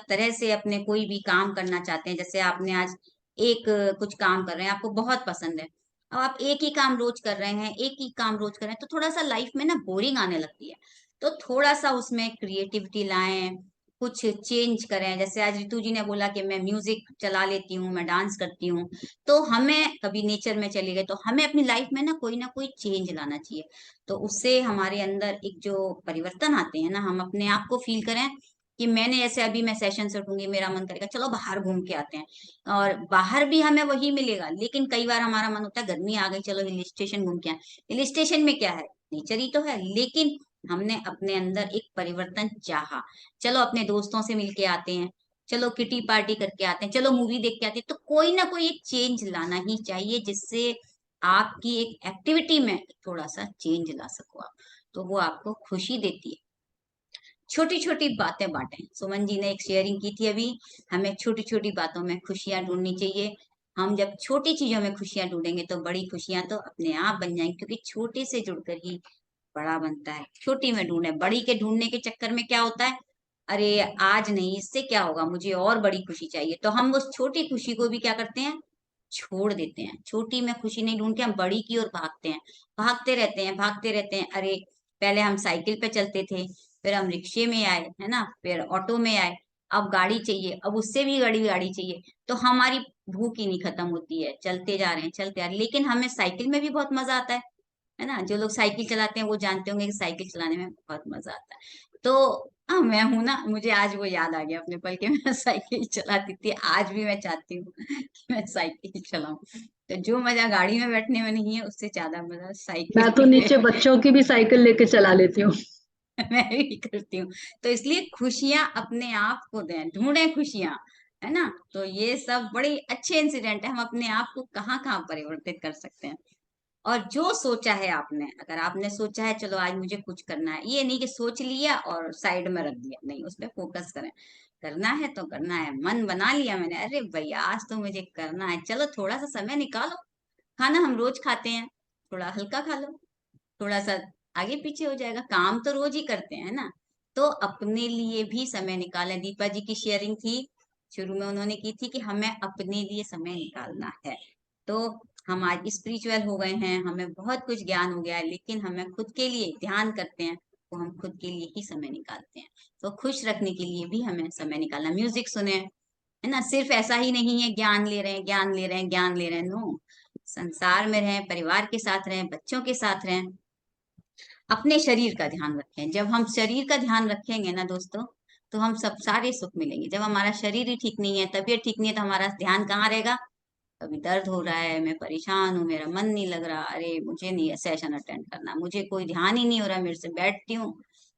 तरह से अपने कोई भी काम करना चाहते हैं, जैसे आपने आज एक कुछ काम कर रहे हैं, आपको बहुत पसंद है, अब आप एक ही काम रोज कर रहे हैं, एक ही काम रोज कर रहे हैं, तो थोड़ा सा लाइफ में ना बोरिंग आने लगती है। तो थोड़ा सा उसमें क्रिएटिविटी लाएं, कुछ चेंज करें। जैसे आज रितु जी ने बोला कि मैं म्यूजिक चला लेती हूँ, मैं डांस करती हूँ, तो हमें कभी नेचर में चले गए, तो हमें अपनी लाइफ में ना कोई चेंज लाना चाहिए। तो उससे हमारे अंदर एक जो परिवर्तन आते हैं ना, हम अपने आप को फील करें कि मैंने ऐसे अभी मैं सेशन से उठूंगी, मेरा मन करेगा चलो बाहर घूम के आते हैं, और बाहर भी हमें वही मिलेगा, लेकिन कई बार हमारा मन होता है गर्मी आ गई चलो हिल स्टेशन घूम के आए। हिल स्टेशन में क्या है, नेचर ही तो है, लेकिन हमने अपने अंदर एक परिवर्तन चाहा, चलो अपने दोस्तों से मिलके आते हैं, चलो किटी पार्टी करके आते हैं, चलो मूवी देख के आते हैं। तो कोई ना कोई एक चेंज लाना ही चाहिए, जिससे आपकी एक एक्टिविटी में थोड़ा सा चेंज ला सको आप, तो वो आपको खुशी देती है। छोटी छोटी बातें बांटें, सुमन जी ने एक शेयरिंग की थी अभी, हमें छोटी छोटी बातों में खुशियां ढूंढनी चाहिए। हम जब छोटी चीजों में खुशियां ढूंढेंगे तो बड़ी खुशियां तो अपने आप बन जाएंगी, क्योंकि छोटे से जुड़कर ही बड़ा बनता है। छोटी में ढूंढे, बड़ी के ढूंढने के चक्कर में क्या होता है, अरे आज नहीं इससे क्या होगा, मुझे और बड़ी खुशी चाहिए, तो हम उस छोटी खुशी को भी क्या करते हैं, छोड़ देते हैं। छोटी में खुशी नहीं ढूंढ के हम बड़ी की ओर भागते हैं, भागते रहते हैं, भागते रहते हैं। अरे पहले हम साइकिल पे चलते थे, फिर हम रिक्शे में आए, है ना, फिर ऑटो में आए, अब गाड़ी चाहिए, अब उससे भी बड़ी गाड़ी चाहिए, तो हमारी भूख ही नहीं खत्म होती है, चलते जा रहे हैं चलते आ रहे हैं। लेकिन हमें साइकिल में भी बहुत मजा आता है ना। जो लोग साइकिल चलाते हैं वो जानते होंगे कि साइकिल चलाने में बहुत मजा आता है। तो हाँ, मैं हूं ना, मुझे आज वो याद आ गया अपने पल के, मैं साइकिल चलाती थी, आज भी मैं चाहती हूँ कि मैं साइकिल चलाऊं। तो जो मजा गाड़ी में बैठने में नहीं है, उससे ज्यादा मजा मैं साइकिल तो में नीचे बच्चों की भी साइकिल लेके चला लेती हूँ। मैं भी करती हूँ। तो इसलिए खुशियां अपने आप को दें, ढूंढें खुशियां, है ना। तो ये सब बड़े अच्छे इंसिडेंट है, हम अपने आप को कहाँ कहाँ परिवर्तित कर सकते हैं। और जो सोचा है आपने, अगर आपने सोचा है चलो आज मुझे कुछ करना है, ये नहीं कि सोच लिया और साइड में रख दिया, नहीं, उस पर फोकस करें। करना है तो करना है, मन बना लिया मैंने, अरे भैया आज तो मुझे करना है, चलो थोड़ा सा समय निकालो। खाना हम रोज खाते हैं, थोड़ा हल्का खा लो, थोड़ा सा आगे पीछे हो जाएगा, काम तो रोज ही करते हैं ना। तो अपने लिए भी समय निकालें। दीपा जी की शेयरिंग थी, शुरू में उन्होंने की थी कि हमें अपने लिए समय निकालना है। तो हम आज स्पिरिचुअल हो गए हैं, हमें बहुत कुछ ज्ञान हो गया है, लेकिन हमें खुद के लिए ध्यान करते हैं तो हम खुद के लिए ही समय निकालते हैं। तो खुश रखने के लिए भी हमें समय निकालना। म्यूजिक सुने, है ना। सिर्फ ऐसा ही नहीं है ज्ञान ले रहे हैं, ज्ञान ले रहे हैं, ज्ञान ले रहे हैं, नो। संसार में रहें, परिवार के साथ रहें, बच्चों के साथ रहें, अपने शरीर का ध्यान रखें। जब हम शरीर का ध्यान रखेंगे ना दोस्तों, तो हम सब सारे सुख मिलेंगे। जब हमारा शरीर ही ठीक नहीं है, तबीयत ठीक नहीं है, तो हमारा ध्यान कहाँ रहेगा। कभी दर्द हो रहा है, मैं परेशान हूँ, मेरा मन नहीं लग रहा, अरे मुझे नहीं सेशन अटेंड करना, मुझे कोई ध्यान ही नहीं हो रहा, मेरे से बैठती हूँ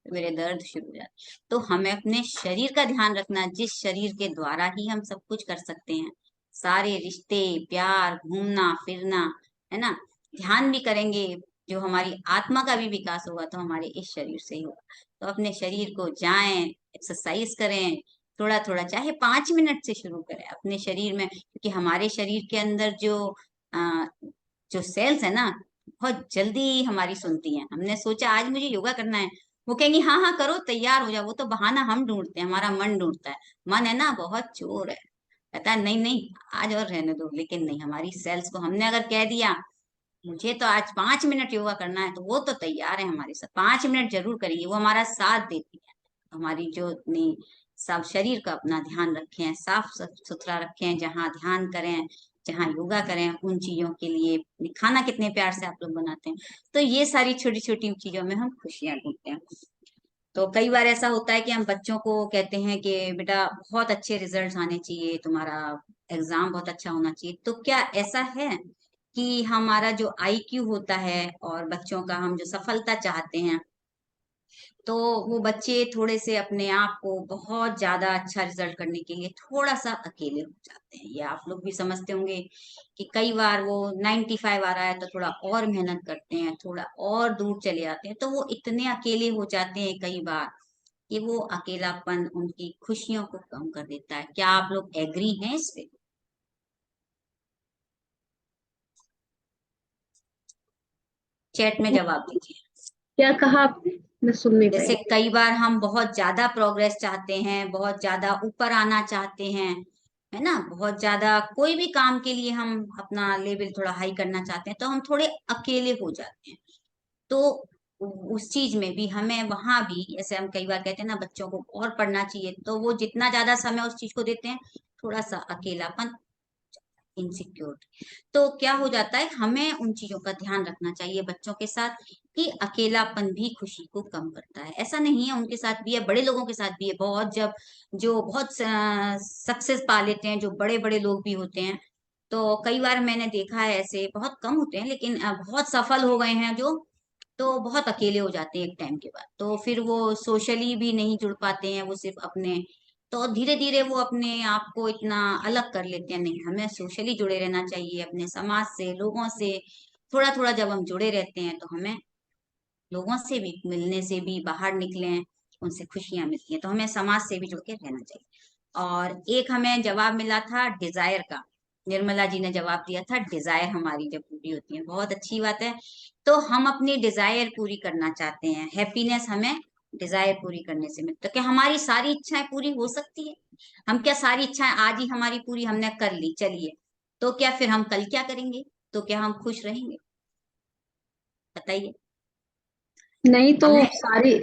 तो मेरे दर्द शुरू हो जाते। तो हमें अपने शरीर का ध्यान रखना, जिस शरीर के द्वारा ही हम सब कुछ कर सकते हैं, सारे रिश्ते, प्यार, घूमना फिरना, है ना। ध्यान भी करेंगे, जो हमारी आत्मा का भी विकास होगा तो हमारे इस शरीर से ही होगा। तो अपने शरीर को जाएं, एक्सरसाइज करें, थोड़ा थोड़ा, चाहे 5 मिनट से शुरू करें अपने शरीर में, क्योंकि हमारे शरीर के अंदर आ, जो सेल्स है ना, बहुत जल्दी हमारी सुनती हैं। हमने सोचा आज मुझे योगा करना है, वो कहेंगी हाँ हाँ करो, तैयार हो जाओ। वो तो बहाना हम ढूंढते हैं, हमारा मन ढूंढता है। मन है ना बहुत चोर है, कहता है नहीं नहीं आज और रहने दो। लेकिन नहीं, हमारी सेल्स को हमने अगर कह दिया मुझे तो आज 5 मिनट योगा करना है, तो वो तो तैयार है हमारे साथ, 5 मिनट जरूर करेंगे, वो हमारा साथ देती है। हमारी जो अपनी सब शरीर का अपना ध्यान रखें, साफ सुथरा रखें, जहाँ ध्यान करें, जहाँ योगा करें, उन चीजों के लिए खाना कितने प्यार से आप लोग बनाते हैं। तो ये सारी छोटी छोटी चीजों में हम खुशियां ढूंढते हैं। तो कई बार ऐसा होता है कि हम बच्चों को कहते हैं कि बेटा बहुत अच्छे रिजल्ट्स आने चाहिए, तुम्हारा एग्जाम बहुत अच्छा होना चाहिए। तो क्या ऐसा है कि हमारा जो आईक्यू होता है और बच्चों का हम जो सफलता चाहते हैं, तो वो बच्चे थोड़े से अपने आप को बहुत ज्यादा अच्छा रिजल्ट करने के लिए थोड़ा सा अकेले हो जाते हैं। ये आप लोग भी समझते होंगे कि कई बार वो 95 आ रहा है तो थोड़ा और मेहनत करते हैं, थोड़ा और दूर चले जाते हैं, तो वो इतने अकेले हो जाते हैं कई बार कि वो अकेलापन उनकी खुशियों को कम कर देता है। क्या आप लोग एग्री हैं इस पे? चैट में जवाब दीजिए। क्या कहा आपने, मैं सुन नहीं जैसे पाई। कई बार हम बहुत ज्यादा प्रोग्रेस चाहते हैं, बहुत ज्यादा ऊपर आना चाहते हैं, है ना, बहुत ज्यादा कोई भी काम के लिए हम अपना लेवल थोड़ा हाई करना चाहते हैं, तो हम थोड़े अकेले हो जाते हैं। तो उस चीज में भी हमें वहां भी, जैसे हम कई बार कहते हैं ना बच्चों को और पढ़ना चाहिए, तो वो जितना ज्यादा समय उस चीज को देते हैं, थोड़ा सा अकेलापन, इनसिक्योर। तो क्या हो जाता है, हमें उन चीजों का ध्यान रखना चाहिए बच्चों के साथ कि अकेलापन भी खुशी को कम करता है। ऐसा नहीं है, उनके साथ भी है, बड़े लोगों के साथ भी है। बहुत जब जो बहुत सक्सेस पा लेते हैं, जो बड़े बड़े लोग भी होते हैं, तो कई बार मैंने देखा है, ऐसे बहुत कम होते हैं लेकिन बहुत सफल हो गए हैं जो, तो बहुत अकेले हो जाते हैं एक टाइम के बाद। तो फिर वो सोशली भी नहीं जुड़ पाते हैं, वो सिर्फ अपने, तो धीरे धीरे वो अपने आप को इतना अलग कर लेते हैं। नहीं, हमें सोशली जुड़े रहना चाहिए अपने समाज से, लोगों से। थोड़ा थोड़ा जब हम जुड़े रहते हैं तो हमें लोगों से भी मिलने से भी, बाहर निकलें, उनसे खुशियां मिलती हैं। तो हमें समाज से भी जुड़ के रहना चाहिए। और एक हमें जवाब मिला था डिजायर का, निर्मला जी ने जवाब दिया था डिजायर हमारी जब पूरी होती है, बहुत अच्छी बात है। तो हम अपनी डिजायर पूरी करना चाहते हैं, हैप्पीनेस हमें डिजायर पूरी करने से मिलता है। तो क्या हमारी सारी इच्छाएं पूरी हो सकती है? हम क्या सारी इच्छाएं आज ही हमारी पूरी हमने कर ली, चलिए, तो क्या फिर हम कल क्या करेंगे? तो क्या हम खुश रहेंगे? बताइए। नहीं तो हमने सारी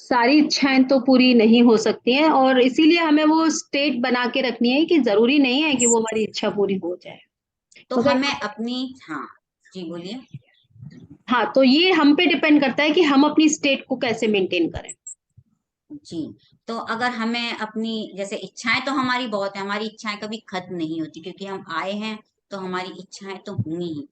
सारी इच्छाएं तो पूरी नहीं हो सकती हैं, और इसीलिए हमें वो स्टेट बना के रखनी है कि जरूरी नहीं है कि वो हमारी इच्छा पूरी हो जाए। तो मगर हमें अपनी, हाँ जी बोलिए। हाँ, तो ये हम पे डिपेंड करता है कि हम अपनी स्टेट को कैसे मेंटेन करें। जी, तो अगर हमें अपनी, जैसे इच्छाएं तो हमारी बहुत है, हमारी इच्छाएं कभी खत्म नहीं होती, क्योंकि हम आए हैं तो हमारी इच्छाएं तो होंगी ही।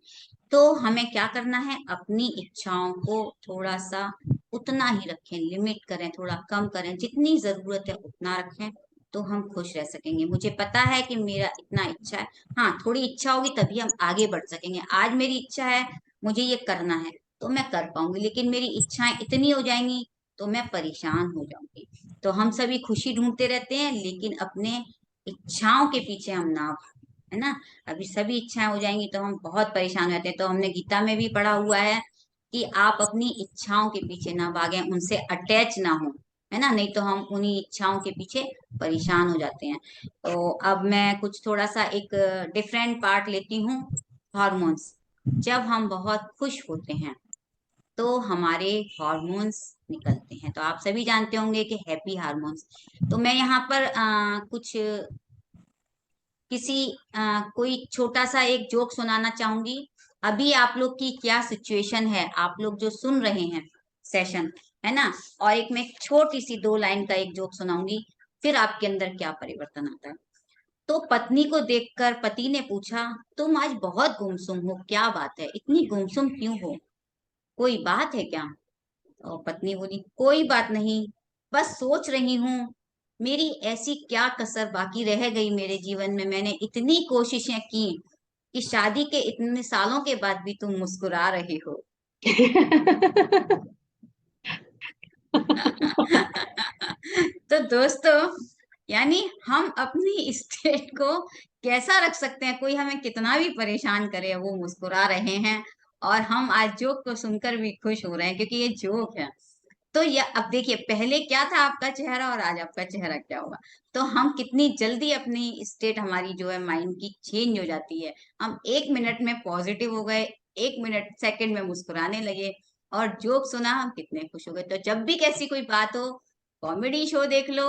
तो हमें क्या करना है, अपनी इच्छाओं को थोड़ा सा उतना ही रखें, लिमिट करें, थोड़ा कम करें, जितनी जरूरत है उतना रखें, तो हम खुश रह सकेंगे। मुझे पता है कि मेरा इतना इच्छा है, हाँ थोड़ी इच्छा होगी तभी हम आगे बढ़ सकेंगे। आज मेरी इच्छा है मुझे ये करना है तो मैं कर पाऊंगी, लेकिन मेरी इच्छाएं इतनी हो जाएंगी तो मैं परेशान हो जाऊंगी। तो हम सभी खुशी ढूंढते रहते हैं, लेकिन अपने इच्छाओं के पीछे हम ना, है ना। अभी सभी इच्छाएं हो जाएंगी तो हम बहुत परेशान रहते हैं। तो हमने गीता में भी पढ़ा हुआ है कि आप अपनी इच्छाओं के पीछे ना भागें, उनसे अटैच ना हो, है ना, नहीं तो हम उन्हीं इच्छाओं के पीछे परेशान हो जाते हैं। तो अब मैं कुछ थोड़ा सा एक डिफरेंट पार्ट लेती हूँ, हॉर्मोन्स। जब हम बहुत खुश होते हैं तो हमारे हॉर्मोन्स निकलते हैं, तो आप सभी जानते होंगे कि हैप्पी हार्मोन्स। तो मैं यहाँ पर कुछ किसी कोई छोटा सा एक जोक सुनाना चाहूंगी। अभी आप लोग की क्या सिचुएशन है, आप लोग जो सुन रहे हैं सेशन, है ना, और एक मैं छोटी सी 2 लाइन का एक जोक सुनाऊंगी, फिर आपके अंदर क्या परिवर्तन आता है। तो पत्नी को देखकर पति ने पूछा, तुम आज बहुत गुमसुम हो, क्या बात है, इतनी गुमसुम क्यों हो, कोई बात है क्या। और पत्नी बोली, कोई बात नहीं, बस सोच रही हूँ मेरी ऐसी क्या कसर बाकी रह गई मेरे जीवन में, मैंने इतनी कोशिशें की कि शादी के इतने सालों के बाद भी तुम मुस्कुरा रही हो। तो दोस्तों, यानी हम अपनी स्टेट को कैसा रख सकते हैं, कोई हमें कितना भी परेशान करे वो मुस्कुरा रहे हैं, और हम आज जोक को सुनकर भी खुश हो रहे हैं क्योंकि ये जोक है। तो ये अब देखिए, पहले क्या था आपका चेहरा और आज आपका चेहरा क्या होगा। तो हम कितनी जल्दी अपनी स्टेट हमारी जो है माइंड की चेंज हो जाती है। हम 1 मिनट में पॉजिटिव हो गए, 1 मिनट सेकंड में मुस्कुराने लगे, और जोक सुना हम कितने खुश हो गए। तो जब भी कैसी कोई बात हो, कॉमेडी शो देख लो,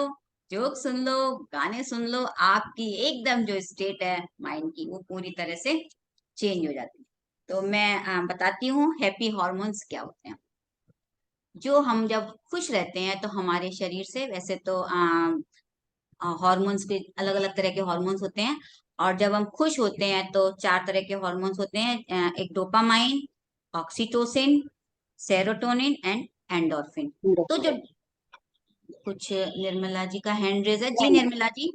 जोक सुन लो, गाने सुन लो, आपकी एकदम जो स्टेट है माइंड की वो पूरी तरह से चेंज हो जाती है। तो मैं बताती हूँ हैप्पी हॉर्मोन्स क्या होते हैं। जो हम जब खुश रहते हैं तो हमारे शरीर से, वैसे तो हॉर्मोन्स के अलग अलग तरह के हॉर्मोन्स होते हैं, और जब हम खुश होते हैं तो 4 तरह के हॉर्मोन्स होते हैं, एक dopamine, oxytocin, serotonin and endorphin. तो जो कुछ निर्मला जी का हैंड रेज है, जी नहीं निर्मला जी।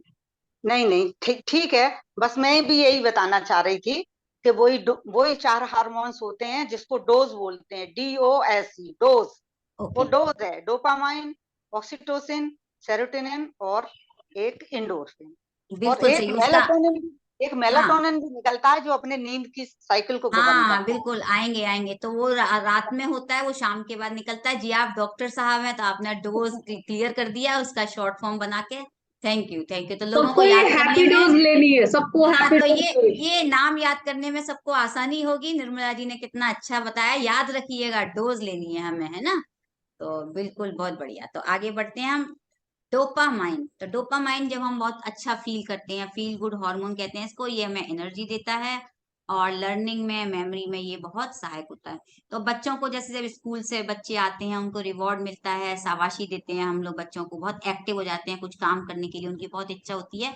नहीं नहीं, ठीक ठीक है। बस मैं भी यही बताना चाह रही थी कि वही 4 हार्मोन्स होते हैं जिसको डोज बोलते हैं, DOS, डोज। वो ओके, डोज है डोपामाइन, ऑक्सीटोसिन, सेरोटोनिन और एक इंडोर्फिन। और बिल्कुल सही उसका। एक हाँ मेलाटोनिन भी निकलता है जो अपने नींद की साइकिल को गवर्न हाँ करता है। बिल्कुल, आएंगे आएंगे, तो वो रात में होता है, वो शाम के बाद निकलता है। जी आप डॉक्टर साहब हैं तो आपने डोज क्लियर कर दिया उसका शॉर्ट फॉर्म बना के। Thank you thank you. तो लोगों को सबको ये याद करने हैप्पी में, डोज लेनी है, सबको हाँ हैप्पी तो डोज लेनी ये नाम याद करने में सबको आसानी होगी। निर्मला जी ने कितना अच्छा बताया, याद रखिएगा, डोज लेनी है हमें, है ना। तो बिल्कुल बहुत बढ़िया। तो आगे बढ़ते हैं हम। डोपामाइन, तो डोपामाइन जब हम बहुत अच्छा फील करते हैं, फील गुड हार्मोन कहते हैं इसको, ये हमें एनर्जी देता है, और लर्निंग में, मेमोरी में ये बहुत सहायक होता है। तो बच्चों को जैसे जब स्कूल से बच्चे आते हैं उनको रिवॉर्ड मिलता है, शाबाशी देते हैं हम लोग बच्चों को, बहुत एक्टिव हो जाते हैं, कुछ काम करने के लिए उनकी बहुत इच्छा होती है,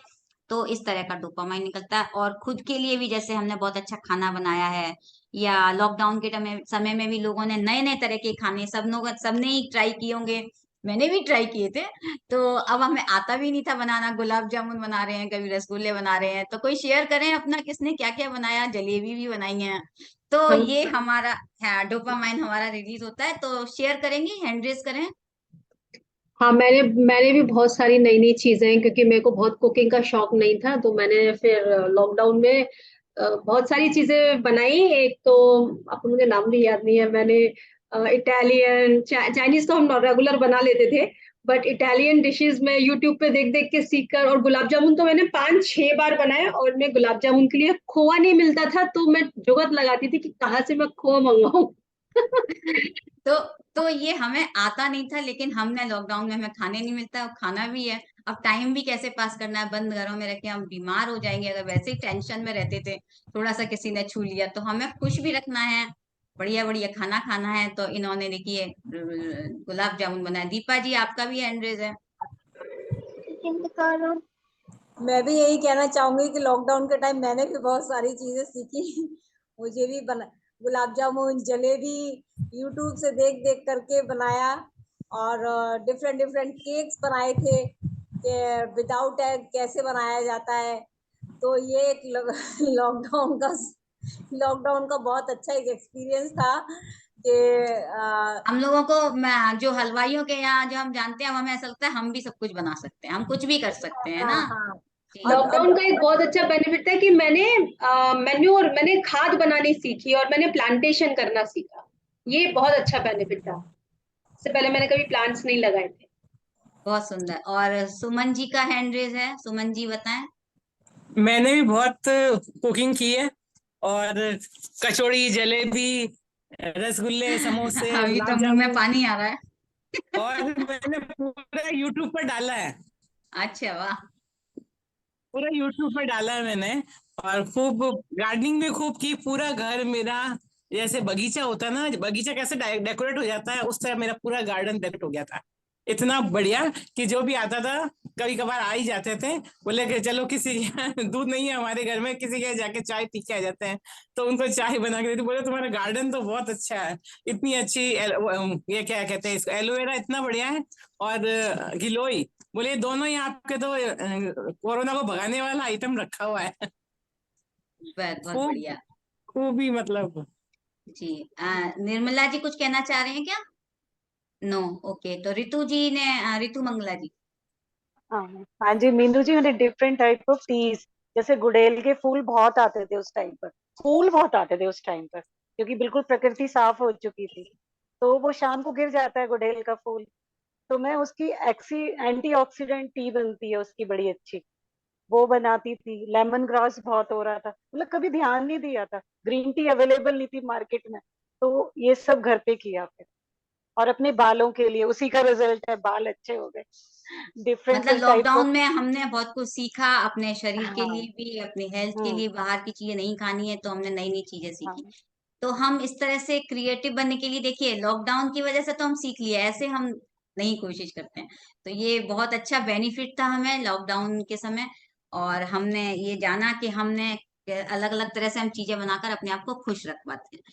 तो इस तरह का डोपामाइन निकलता है। और खुद के लिए भी, जैसे हमने बहुत अच्छा खाना बनाया है, या लॉकडाउन के समय में भी लोगों ने नए नए तरह के खाने, सबने ही ट्राई किए होंगे, मैंने भी ट्राई किए थे। तो अब हमें आता भी नहीं था बनाना, गुलाब जामुन बना रहे हैं, कभी रसगुल्ले बना रहे हैं, तो कोई शेयर करें अपना, किसने क्या क्या बनाया, जलेबी भी बनाई है। तो हम। ये हमारा, हाँ डोपामाइन हमारा रिलीज होता है। तो शेयर करेंगे, हैंड रेज करें। हाँ, मैंने मैंने भी बहुत सारी नई नई चीजें, क्योंकि मेरे को बहुत कुकिंग का शौक नहीं था, तो मैंने फिर लॉकडाउन में बहुत सारी चीजें बनाई। एक तो, अब मुझे नाम भी याद नहीं है, मैंने इटालियन, चाइनीज तो हम रेगुलर बना लेते थे, बट इटालियन डिशेस में यूट्यूब पे देख देख के सीख कर, और गुलाब जामुन तो मैंने 5-6 बार बनाए, और मैं गुलाब जामुन के लिए खोआ नहीं मिलता था तो मैं जुगत लगाती थी कि कहाँ से मैं खोआ मंगवाऊं। तो तो ये हमें आता नहीं था, लेकिन हमने लॉकडाउन में, हमें खाने नहीं मिलता और खाना भी है, अब टाइम भी कैसे पास करना है, बंद घरों में रह के हम बीमार हो जाएंगे। अगर वैसे ही टेंशन में रहते थे, थोड़ा सा किसी ने छू लिया, तो हमें खुश भी रखना है, बढ़िया बढ़िया खाना खाना है। तो इन्होंने देखिए गुलाब जामुन बनाया। दीपा जी, आपका भी हैंड रेज है। मैं भी यही कहना चाहूंगी कि लॉकडाउन के टाइम मैंने भी बहुत सारी चीजें सीखी। मुझे भी बना गुलाब जामुन, जलेबी यूट्यूब से देख देख करके बनाया, और डिफरेंट डिफरेंट केक्स बनाए थे कि विदाउट एग कैसे बनाया जाता है। तो ये एक लॉकडाउन का बहुत अच्छा एक एक्सपीरियंस था कि हम लोगों को, जो हलवाइयों के यहाँ जो हम जानते हैं, हमें ऐसा लगता है हम भी सब कुछ बना सकते हैं, हम कुछ भी कर सकते हैं हाँ ना। हाँ। जी। लॉकडाउन का एक बहुत अच्छा बेनिफिट था कि मैंने खाद बनानी सीखी और मैंने प्लांटेशन करना सीखा। ये बहुत अच्छा बेनिफिट था। इससे पहले मैंने कभी प्लांट्स नहीं लगाए थे। बहुत सुंदर। और सुमन जी का हैंड रेज है, सुमन जी बताएं। मैंने भी बहुत कुकिंग की है, और कचौड़ी, जलेबी, रसगुल्ले, समोसे, अभी तो गुलाब मुंह में जामुन, पानी आ रहा है। और मैंने पूरा यूट्यूब पर डाला है। अच्छा, वाह। पूरा यूट्यूब पर डाला है मैंने। और खूब गार्डनिंग भी खूब की। पूरा घर मेरा जैसे बगीचा होता है ना, बगीचा कैसे डेकोरेट हो जाता है, उस तरह मेरा पूरा गार्डन डेकोरेट हो गया था। इतना बढ़िया कि जो भी आता था, कभी कभार आ ही जाते थे, बोले कि चलो किसी के दूध नहीं है हमारे घर में, किसी के जाके चाय पी के आ जाते हैं, तो उनको चाय बना के देती। बोले तुम्हारा गार्डन तो बहुत अच्छा है, इतनी अच्छी ये क्या कहते हैं इसको, एलोवेरा इतना बढ़िया है, और गिलोय। बोले ये दोनों ही आपके तो कोरोना को भगाने वाला आइटम रखा हुआ है। बहुत बहुत खूब बढ़िया। खूब ही मतलब। जी। निर्मला जी कुछ कहना चाह रहे हैं क्या? नो। ओके, तो रितु जी ने, रितु मंगला जी। हाँ हाँ जी मीनू जी, मैंने डिफरेंट टाइप ऑफ टीज, जैसे गुड़ेल के फूल बहुत आते थे उस टाइम पर, फूल बहुत आते थे उस टाइम पर, क्योंकि बिल्कुल प्रकृति साफ हो चुकी थी। तो वो शाम को गिर जाता है गुड़ेल का फूल, तो मैं उसकी एंटीऑक्सीडेंट टी बनती है उसकी बड़ी अच्छी, वो बनाती थी। लेमन ग्रास बहुत हो रहा था, मतलब कभी ध्यान नहीं दिया था, ग्रीन टी अवेलेबल नहीं थी मार्केट में, तो ये सब घर पे किया फिर। और अपने बालों के लिए उसी का रिजल्ट है, बाल अच्छे हो गए। डिफरेंट मतलब टाइप लॉकडाउन ऑफ। में हमने बहुत कुछ सीखा, अपने शरीर के हाँ। लिए भी, अपनी हेल्थ के हम्म। लिए। बाहर की चीजें नहीं खानी है, तो हमने नई नई चीजें सीखी। हाँ। तो हम इस तरह से क्रिएटिव बनने के लिए, देखिए लॉकडाउन की वजह से तो हम सीख लिए, ऐसे हम नहीं कोशिश करते हैं। तो ये बहुत अच्छा बेनिफिट था हमें लॉकडाउन के समय। और हमने ये जाना कि हमने अलग अलग तरह से हम चीजें बनाकर अपने आप को खुश रख पाते हैं।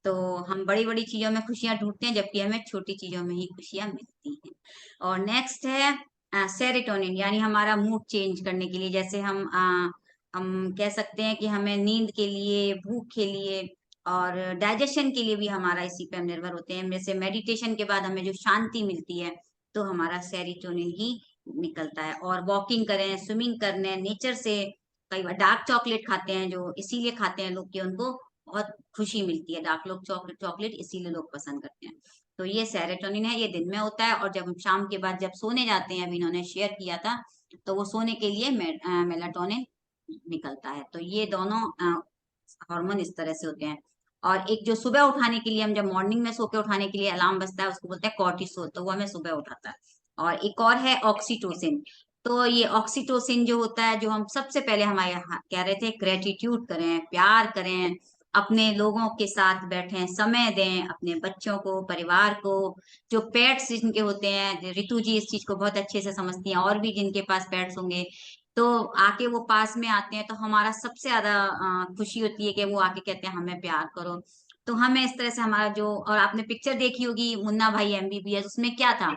तो हम बड़ी बड़ी चीजों में खुशियां ढूंढते हैं, जबकि हमें छोटी चीजों में ही खुशियां मिलती हैं। और नेक्स्ट है सेरोटोनिन, यानी हमारा मूड चेंज करने के लिए। जैसे हम कह सकते हैं कि हमें नींद के लिए, भूख के लिए और डाइजेशन के लिए भी हमारा इसी पे हम निर्भर होते हैं। जैसे मेडिटेशन के बाद हमें जो शांति मिलती है, तो हमारा सेरोटोनिन ही निकलता है। और वॉकिंग करें, स्विमिंग करने, नेचर से। कई बार डार्क चॉकलेट खाते हैं, जो इसीलिए खाते हैं लोग कि उनको बहुत खुशी मिलती है। डार्क लोग चॉकलेट चॉकलेट इसीलिए लोग पसंद करते हैं। तो ये सेरोटोनिन है, ये दिन में होता है। और जब हम शाम के बाद जब सोने जाते हैं, अभी इन्होंने शेयर किया था, तो वो सोने के लिए मेलाटोनिन निकलता है। तो ये दोनों हार्मोन इस तरह से होते हैं। और एक जो सुबह उठाने के लिए, हम जब मॉर्निंग में सो के उठाने के लिए अलार्म बजता है, उसको बोलते हैं कॉर्टिसोल, तो वो हमें सुबह उठाता है। और एक और है ऑक्सीटोसिन। तो ये ऑक्सीटोसिन जो होता है, जो हम सबसे पहले हमारे यहाँ कह रहे थे, ग्रेटिट्यूड करें, प्यार करें, अपने लोगों के साथ बैठें, समय दें, अपने बच्चों को, परिवार को। जो पेट्स जिनके होते हैं, रितु जी इस चीज को बहुत अच्छे से समझती हैं, और भी जिनके पास पेट्स होंगे, तो आके वो पास में आते हैं, तो हमारा सबसे ज्यादा खुशी होती है कि वो आके कहते हैं हमें प्यार करो। तो हमें इस तरह से हमारा जो, और आपने पिक्चर देखी होगी मुन्ना भाई एमबीबीएस, उसमें क्या था,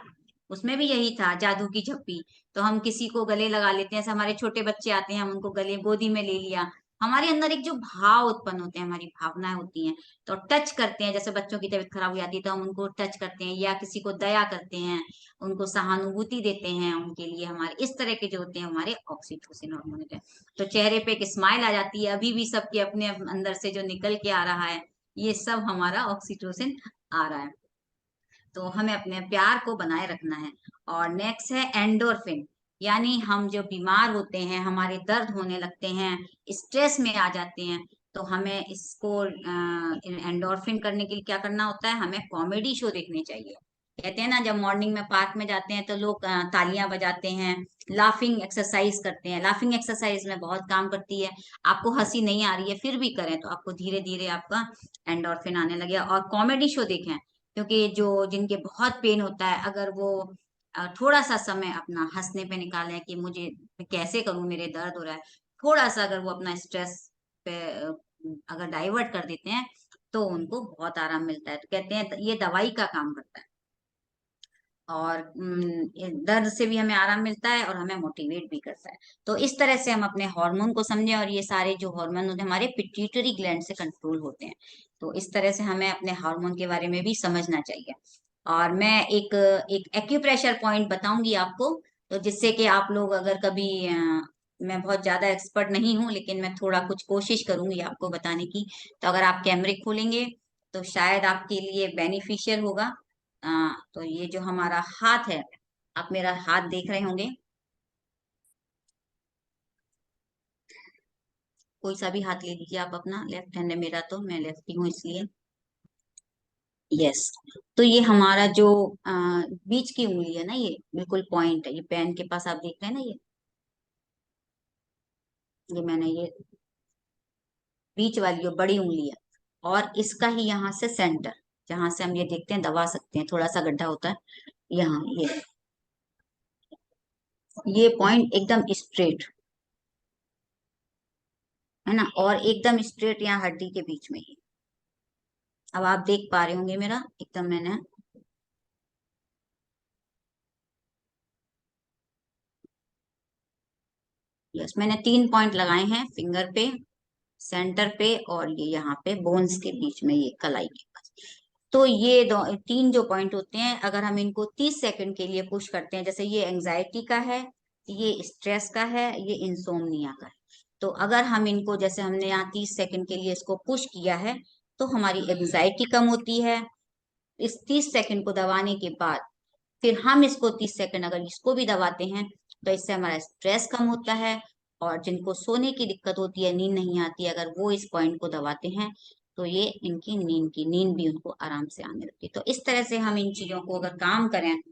उसमें भी यही था, जादू की झप्पी। तो हम किसी को गले लगा लेते हैं, जैसे हमारे छोटे बच्चे आते हैं, हम उनको गले गोदी में ले लिया। हमारे अंदर एक जो भाव उत्पन्न होते हैं, हमारी भावनाएं होती हैं, तो टच करते हैं। जैसे बच्चों की तबीयत खराब हो जाती है, तो हम उनको टच करते हैं, या किसी को दया करते हैं, उनको सहानुभूति देते हैं उनके लिए। हमारे इस तरह के जो होते हैं, हमारे ऑक्सीटोसिन हार्मोन होते हैं। तो चेहरे पे एक स्माइल आ जाती है, अभी भी सबके अपने अंदर से जो निकल के आ रहा है, ये सब हमारा ऑक्सीटोसिन आ रहा है। तो हमें अपने प्यार को बनाए रखना है। और नेक्स्ट है एंडोर्फिन, यानी हम जो बीमार होते हैं, हमारे दर्द होने लगते हैं, स्ट्रेस में आ जाते हैं, तो हमें इसको एंडोर्फिन करने के लिए क्या करना होता है, हमें कॉमेडी शो देखने चाहिए। कहते हैं ना, जब मॉर्निंग में पार्क में जाते हैं तो लोग तालियां बजाते हैं, लाफिंग एक्सरसाइज करते हैं। लाफिंग एक्सरसाइज में बहुत काम करती है। आपको हंसी नहीं आ रही है फिर भी करें तो आपको धीरे धीरे आपका एंडोर्फिन आने लगे। और कॉमेडी शो देखें, क्योंकि जो जिनके बहुत पेन होता है, अगर वो थोड़ा सा समय अपना हंसने पे निकालें कि मुझे मैं कैसे करूं, मेरे दर्द हो रहा है, थोड़ा सा अगर वो अपना स्ट्रेस पे अगर डाइवर्ट कर देते हैं तो उनको बहुत आराम मिलता है। तो कहते हैं ये दवाई का काम करता है। और ये दर्द से भी हमें आराम मिलता है और हमें मोटिवेट भी करता है। तो इस तरह से हम अपने हार्मोन को समझें, और ये सारे जो हार्मोन होते हैं हमारे पिट्यूटरी ग्लैंड से कंट्रोल होते हैं। तो इस तरह से हमें अपने हार्मोन के बारे में भी समझना चाहिए। और मैं एक एक एक्यूप्रेशर पॉइंट बताऊंगी आपको, तो जिससे कि आप लोग अगर कभी मैं बहुत ज्यादा एक्सपर्ट नहीं हूँ लेकिन मैं थोड़ा कुछ कोशिश करूंगी आपको बताने की। तो अगर आप कैमरे खोलेंगे तो शायद आपके लिए बेनिफिशियल होगा। तो ये जो हमारा हाथ है, आप मेरा हाथ देख रहे होंगे, कोई सा भी हाथ ले लीजिए आप अपना। लेफ्ट हैंड है मेरा, तो मैं लेफ्टी हूँ इसलिए। यस। तो ये हमारा जो बीच की उंगली है ना, ये बिल्कुल पॉइंट है, ये पेन के पास आप देख रहे हैं ना, ये मैंने ये बीच वाली जो बड़ी उंगली है, और इसका ही यहाँ से सेंटर, जहां से हम ये देखते हैं दबा सकते हैं, थोड़ा सा गड्ढा होता है यहाँ, ये पॉइंट एकदम स्ट्रेट है ना, और एकदम स्ट्रेट यहाँ हड्डी के बीच में ही। अब आप देख पा रहे होंगे मेरा एकदम, मैंने यस मैंने 3 पॉइंट लगाए हैं, फिंगर पे, सेंटर पे, और ये यहाँ पे बोन्स के बीच में, ये कलाई के पास। तो ये 3 जो पॉइंट होते हैं, अगर हम इनको 30 सेकंड के लिए पुश करते हैं, जैसे ये एंजाइटी का है, ये स्ट्रेस का है, ये इंसोम्निया का है, तो अगर हम इनको, जैसे हमने यहाँ 30 सेकंड के लिए इसको पुश किया है, तो हमारी एंजाइटी कम होती है। इस 30 सेकंड को दबाने के बाद फिर हम इसको 30 सेकंड अगर इसको भी दबाते हैं, तो इससे हमारा स्ट्रेस कम होता है। और जिनको सोने की दिक्कत होती है, नींद नहीं आती है, अगर वो इस पॉइंट को दबाते हैं तो ये इनकी नींद भी उनको आराम से आने लगती है। तो इस तरह से हम इन चीजों को अगर काम करें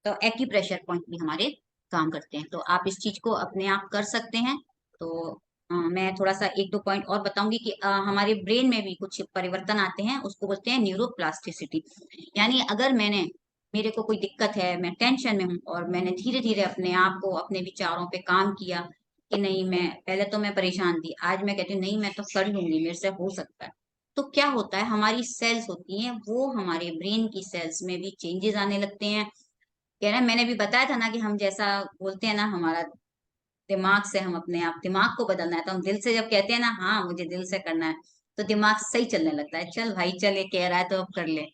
तो एक्यूप्रेशर पॉइंट भी हमारे काम करते हैं। तो आप इस चीज को अपने आप कर सकते हैं। तो मैं थोड़ा सा 1-2 पॉइंट और बताऊंगी कि हमारे ब्रेन में भी कुछ परिवर्तन आते हैं, उसको बोलते हैं न्यूरोप्लास्टिसिटी। यानी अगर मेरे को कोई दिक्कत है, मैं टेंशन में हूँ, और मैंने धीरे धीरे अपने आप को, अपने विचारों पे काम किया कि नहीं, मैं पहले तो मैं परेशान थी, आज मैं कहती हूँ नहीं, मैं तो कर लूंगी, मेरे से हो सकता है। तो क्या होता है, हमारी सेल्स होती हैं वो, हमारे ब्रेन की सेल्स में भी चेंजेस आने लगते हैं। कह रहे हैं, मैंने भी बताया था ना कि हम जैसा बोलते हैं ना, हमारा दिमाग से हम अपने आप दिमाग को बदलना है, तो हम दिल से जब कहते हैं ना हाँ मुझे दिल से करना है, तो दिमाग सही चलने लगता है, चल भाई चल, ये कह रहा है तो अब कर ले।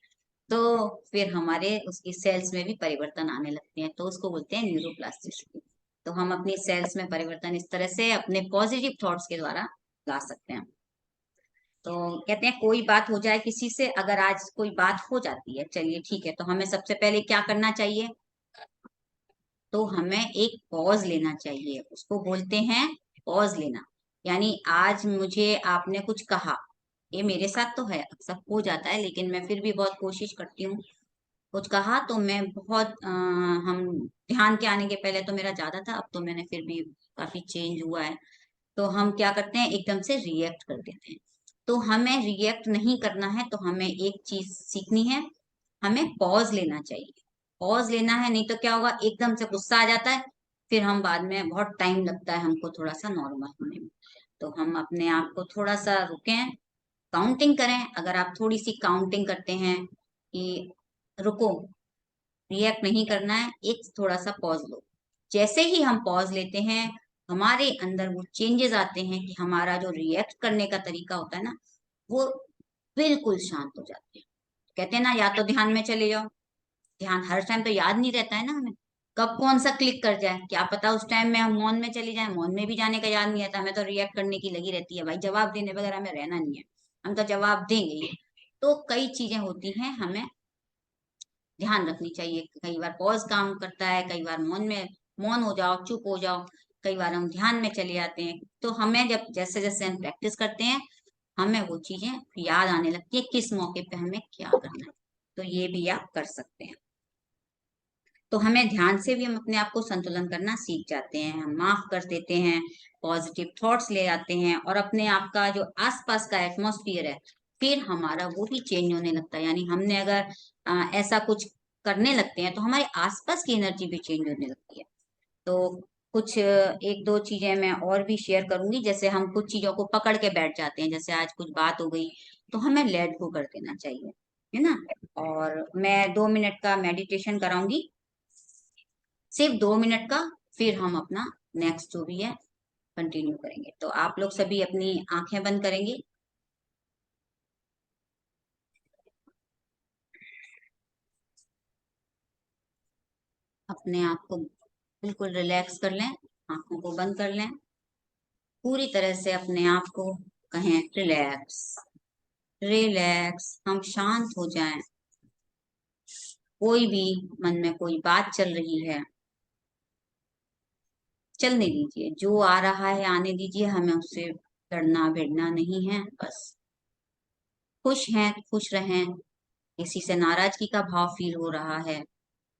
तो फिर हमारे उसकी सेल्स में भी परिवर्तन आने लगते हैं, तो उसको बोलते हैं न्यूरोप्लास्टिसिटी। तो हम अपनी सेल्स में परिवर्तन इस तरह से अपने पॉजिटिव थॉट्स के द्वारा ला सकते हैं। तो कहते हैं कोई बात हो जाए किसी से, अगर आज कोई बात हो जाती है, चलिए ठीक है, तो हमें सबसे पहले क्या करना चाहिए, तो हमें एक पॉज लेना चाहिए, उसको बोलते हैं पॉज लेना। यानी आज मुझे आपने कुछ कहा, ये मेरे साथ तो है, अक्सर हो जाता है, लेकिन मैं फिर भी बहुत कोशिश करती हूँ। कुछ कहा तो मैं बहुत हम ध्यान के आने के पहले तो मेरा ज्यादा था, अब तो मैंने फिर भी काफी चेंज हुआ है। तो हम क्या करते हैं, एकदम से रिएक्ट कर देते हैं। तो हमें रिएक्ट नहीं करना है, तो हमें एक चीज सीखनी है, हमें पॉज लेना चाहिए। पॉज लेना है, नहीं तो क्या होगा, एकदम से गुस्सा आ जाता है, फिर हम बाद में बहुत टाइम लगता है हमको थोड़ा सा नॉर्मल होने में। तो हम अपने आप को थोड़ा सा रुकें, काउंटिंग करें। अगर आप थोड़ी सी काउंटिंग करते हैं कि रुको, रिएक्ट नहीं करना है, एक थोड़ा सा पॉज लो, जैसे ही हम पॉज लेते हैं हमारे अंदर वो चेंजेस आते हैं कि हमारा जो रिएक्ट करने का तरीका होता है ना, वो बिल्कुल शांत हो जाते हैं। कहते हैं ना, या तो ध्यान में चले जाओ, ध्यान हर टाइम तो याद नहीं रहता है ना हमें, कब कौन सा क्लिक कर जाए क्या पता, उस टाइम में हम मौन में चले जाए, मौन में भी जाने का याद नहीं रहता, हमें तो रिएक्ट करने की लगी रहती है, भाई जवाब देने वगैरह हमें रहना नहीं है, हम तो जवाब देंगे ही। तो कई चीजें होती हैं, हमें ध्यान रखनी चाहिए। कई बार पॉज काम करता है, कई बार मौन हो जाओ, चुप हो जाओ, कई बार हम ध्यान में चले जाते हैं। तो हमें जब जैसे जैसे हम प्रैक्टिस करते हैं हमें वो चीजें याद आने लगती है किस मौके पे हमें क्या करना है। तो ये भी आप कर सकते हैं। तो हमें ध्यान से भी हम अपने आप को संतुलन करना सीख जाते हैं, हम माफ कर देते हैं, पॉजिटिव थॉट्स ले आते हैं और अपने आप का जो आसपास का एटमॉस्फेयर है फिर हमारा वो भी चेंज होने लगता है। यानी हमने अगर ऐसा कुछ करने लगते हैं तो हमारे आसपास की एनर्जी भी चेंज होने लगती है। तो कुछ एक दो चीजें मैं और भी शेयर करूंगी। जैसे हम कुछ चीजों को पकड़ के बैठ जाते हैं, जैसे आज कुछ बात हो गई तो हमें लेट गो कर देना चाहिए, है ना। और मैं 2 मिनट का मेडिटेशन कराऊंगी, सिर्फ 2 मिनट का, फिर हम अपना नेक्स्ट जो भी है कंटिन्यू करेंगे। तो आप लोग सभी अपनी आंखें बंद करेंगे। अपने आप को बिल्कुल रिलैक्स कर लें, आंखों को बंद कर लें, पूरी तरह से अपने आप को कहें रिलैक्स रिलैक्स। हम शांत हो जाएं। कोई भी मन में कोई बात चल रही है चलने दीजिए, जो आ रहा है आने दीजिए, हमें उससे लड़ना भिड़ना नहीं है। बस खुश हैं खुश रहें, किसी से नाराजगी का भाव फील हो रहा है,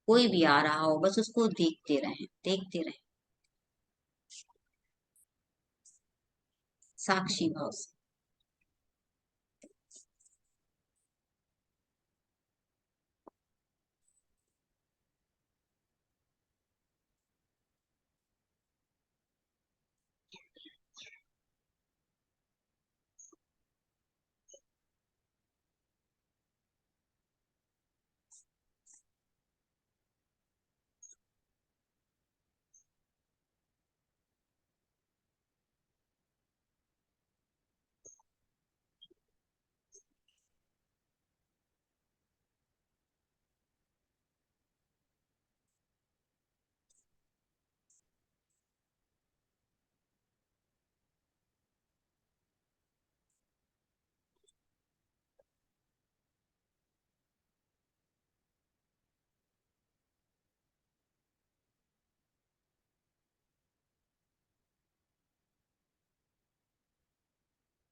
कोई भी आ रहा हो बस उसको देखते रहें साक्षी भाव से।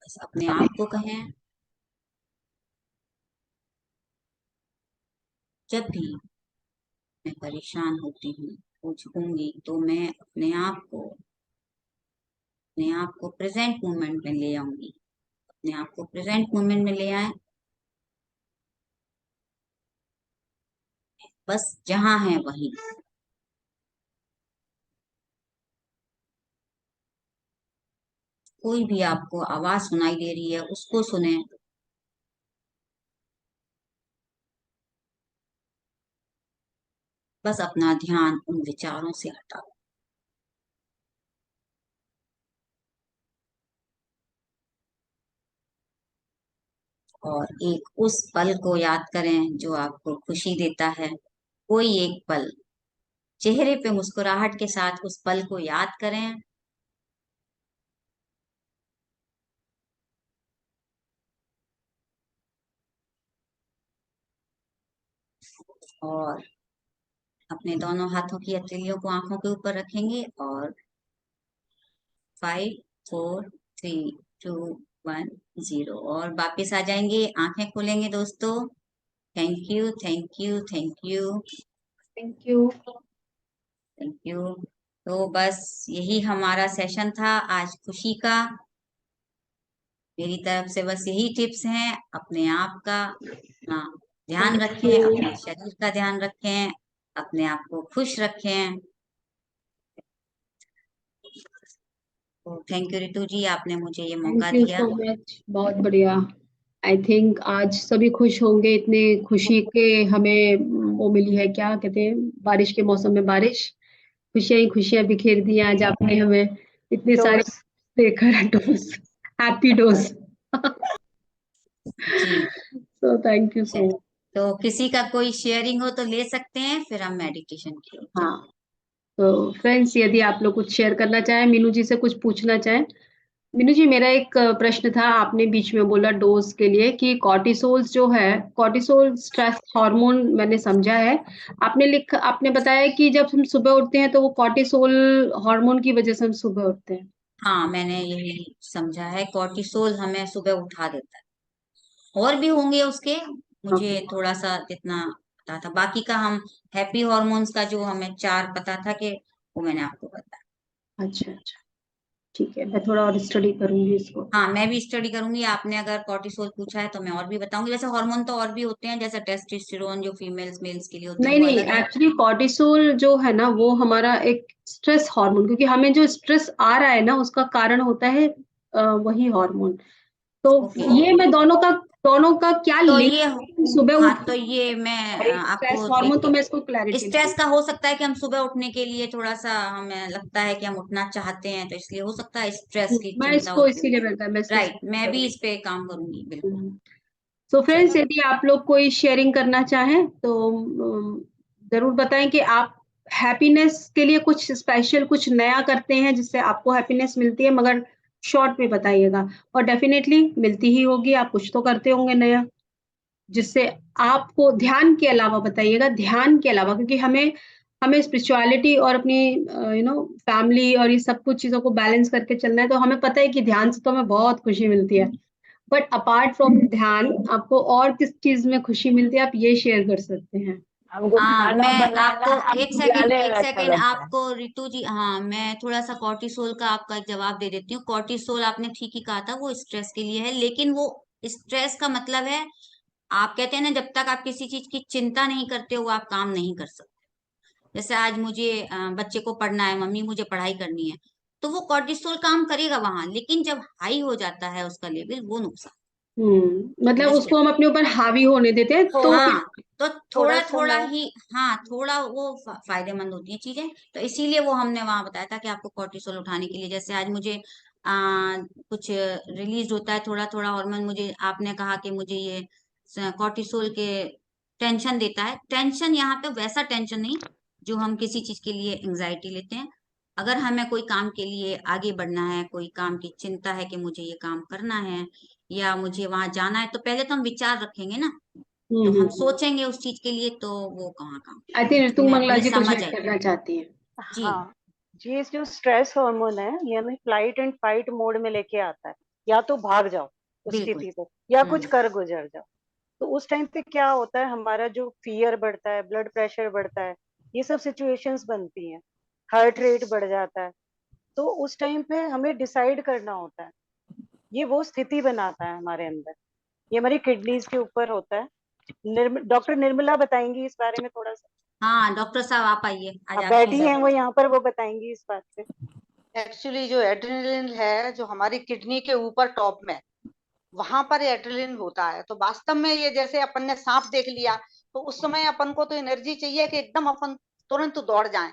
बस अपने आप को कहें, जब भी मैं परेशान होती हूँ कुछ होंगी तो मैं अपने आप को प्रेजेंट मोमेंट में ले आऊंगी। अपने आप को प्रेजेंट मोमेंट में ले आए, बस जहां है वहीं। कोई भी आपको आवाज सुनाई दे रही है उसको सुने, बस अपना ध्यान उन विचारों से हटाओ और एक उस पल को याद करें जो आपको खुशी देता है। कोई एक पल, चेहरे पे मुस्कुराहट के साथ उस पल को याद करें और अपने दोनों हाथों की हथेलियों को आंखों के ऊपर रखेंगे और 5 4 3 2 1 0 और वापिस आ जाएंगे। आंखें खोलेंगे दोस्तों। Thank you thank you thank you thank you. Thank you. तो बस यही हमारा सेशन था आज खुशी का। मेरी तरफ से बस यही टिप्स हैं। अपने आप का अपना ध्यान थैंक रखें, यू। अपने शरीर का ध्यान रखें, अपने आप को खुश रखें। तो थैंक यू रितु जी, आपने मुझे ये मौका थैंक यू दिया। सो मच, बहुत बढ़िया। आई थिंक आज सभी खुश होंगे, इतने खुशी के हमें वो मिली है, क्या कहते हैं, बारिश के मौसम में बारिश, खुशियां ही खुशियां बिखेर दी आज आपने हमें, इतने सारे डोज देकर डोज, हैप्पी डोज। जी so thank you so much. तो किसी का कोई शेयरिंग हो तो ले सकते हैं, फिर हम मेडिटेशन की ओर हाँ, तो फ्रेंड्स यदि आप लोग कुछ शेयर करना चाहें, मीनू जी से कुछ पूछना चाहें मीनू जी, मेरा एक प्रश्न था। आपने बीच में बोला डोज के लिए कि कॉर्टिसोल जो है, कॉर्टिसोल स्ट्रेस हार्मोन मैंने समझा है। आपने बताया कि जब हम सुबह उठते हैं तो वो कॉर्टिसोल हार्मोन की वजह से हम सुबह उठते हैं। हाँ, मैंने यही समझा है, कॉर्टिसोल हमें सुबह उठा देता है। और भी होंगे उसके, मुझे ओके। थोड़ा सा जितना पता था, बाकी का हम हैप्पी हॉर्मोन्स का जो हमें 4 पता था कि वो मैंने आपको बताया। अच्छा अच्छा, ठीक है, मैं थोड़ा और स्टडी करूंगी इसको। हाँ, मैं भी स्टडी करूंगी। आपने अगर कॉर्टिसोल पूछा है तो मैं और भी बताऊंगी। वैसे हार्मोन तो और भी होते हैं, जैसे टेस्टोस्टेरोन जो फीमेल्स मेल्स के लिए होते हैं नहीं वो नहीं, अलग है। एक्चुअली कॉर्टिसोल जो है ना वो हमारा एक स्ट्रेस हार्मोन, क्योंकि हमें जो स्ट्रेस आ रहा है ना उसका कारण होता है वही हार्मोन। तो ओके, ये मैं दोनों का क्या तो लिंक ये, सुबह हाँ, उठ तो ये मैं स्ट्रेस आपको हार्मोन, तो एक मैं इसको क्लैरिटी स्ट्रेस दूंगी। का हो सकता है कि हम सुबह उठने के लिए थोड़ा सा हमें लगता है कि हम उठना चाहते हैं, तो इसलिए हो सकता है स्ट्रेस की मैं चिंता इसको होती इसीलिए होगी। मैं इसको राइट, स्टडी मैं भी करूंगी। इस पे काम करूंगी, बिल्कुल। तो फ्रेंड्स, चलिए। यदि आप लोग कोई शेयरिंग करना चाहें तो जरूर बताएं कि आप हैप्पीनेस के लिए कुछ स्पेशल, कुछ नया करते हैं जिससे आपको हैप्पीनेस मिलती है, मगर शॉर्ट में बताइएगा। और डेफिनेटली मिलती ही होगी, आप कुछ तो करते होंगे नया जिससे आपको, ध्यान के अलावा बताइएगा, ध्यान के अलावा, क्योंकि हमें हमें स्पिरिचुअलिटी और अपनी फैमिली और ये सब कुछ चीज़ों को बैलेंस करके चलना है। तो हमें पता है कि ध्यान से तो हमें बहुत खुशी मिलती है, बट अपार्ट फ्रॉम ध्यान आपको और किस चीज़ में खुशी मिलती है, आप ये शेयर कर सकते हैं। हमको हाँ, खाना मैं बनाना, आपको एक हमको सेकंड, बुलाने में अच्छा लगता है। आपको रितु जी, हाँ, मैं थोड़ा सा कॉर्टिसोल का आपका एक जवाब दे देती हूँ। कॉर्टिसोल आपने ठीक ही कहा था, वो स्ट्रेस के लिए है, लेकिन वो स्ट्रेस का मतलब है, आप कहते हैं ना, जब तक आप किसी चीज की चिंता नहीं करते हो आप काम नहीं कर सकते। जैसे आज मुझे बच्चे को पढ़ना है, मम्मी मुझे पढ़ाई करनी है, तो वो कॉर्टिसोल काम करेगा वहां, लेकिन जब हाई हो जाता है उसका लेवल, वो नुकसान। मतलब उसको अंडरस्टूड। हम अपने ऊपर हावी होने देते हैं तो थोड़ा फिर। हाँ, तो थोड़ा थोड़ा सा थोड़ा मैं ही, हाँ, थोड़ा वो फायदेमंद होती है चीजें, तो इसीलिए वो हमने वहां बताया था कि आपको कॉर्टिसोल उठाने के लिए, जैसे आज मुझे कुछ रिलीज होता है थोड़ा थोड़ा हार्मोन, मुझे आपने कहा कि मुझे ये कॉर्टिसोल के टेंशन देता है। टेंशन यहाँ पे वैसा टेंशन नहीं जो हम किसी चीज के लिए एंजाइटी लेते हैं। अगर हमें कोई काम के लिए आगे बढ़ना है, कोई काम की चिंता है कि मुझे ये काम करना है या मुझे वहां जाना है, तो पहले तो हम विचार रखेंगे ना, तो हम हम्म। सोचेंगे उस चीज के लिए, तो वो कहाँ काम। आई थिंक ऋतु हमें मंगला अपनी जी कुछ समझ ऐड आई। करना चाहती हैं। जी, हाँ, ये जो स्ट्रेस हार्मोन है ये हमें फ्लाइट एंड फाइट मोड में लेके आता है। या तो भाग जाओ उस बिल्कुल। स्थिति से, या कुछ हम्म। कर गुजर जाओ। तो उस टाइम पे क्या होता है, हमारा जो फियर बढ़ता है, ब्लड प्रेशर बढ़ता है, ये सब सिचुएशंस बनती हैं। हार्ट रेट बढ़ जाता है। तो उस टाइम पे हमें डिसाइड करना होता है। ये वो स्थिति बनाता है हमारे अंदर। ये हमारी किडनीज के ऊपर होता है। डॉक्टर निर्मला बताएंगी इस बारे में थोड़ा सा। हाँ, डॉक्टर साहब आप आइए, आज अब आपकी बैठी हैं वो जगह। यहाँ पर, वो बताएंगी इस बात पे। एक्चुअली जो एड्रेनलिन है जो हमारी किडनी के ऊपर टॉप में, वहां पर एड्रेनलिन होता है। तो वास्तव में ये जैसे अपन ने सांप देख लिया, तो उस समय अपन को तो एनर्जी चाहिए कि एकदम अपन तुरंत दौड़ जाएं।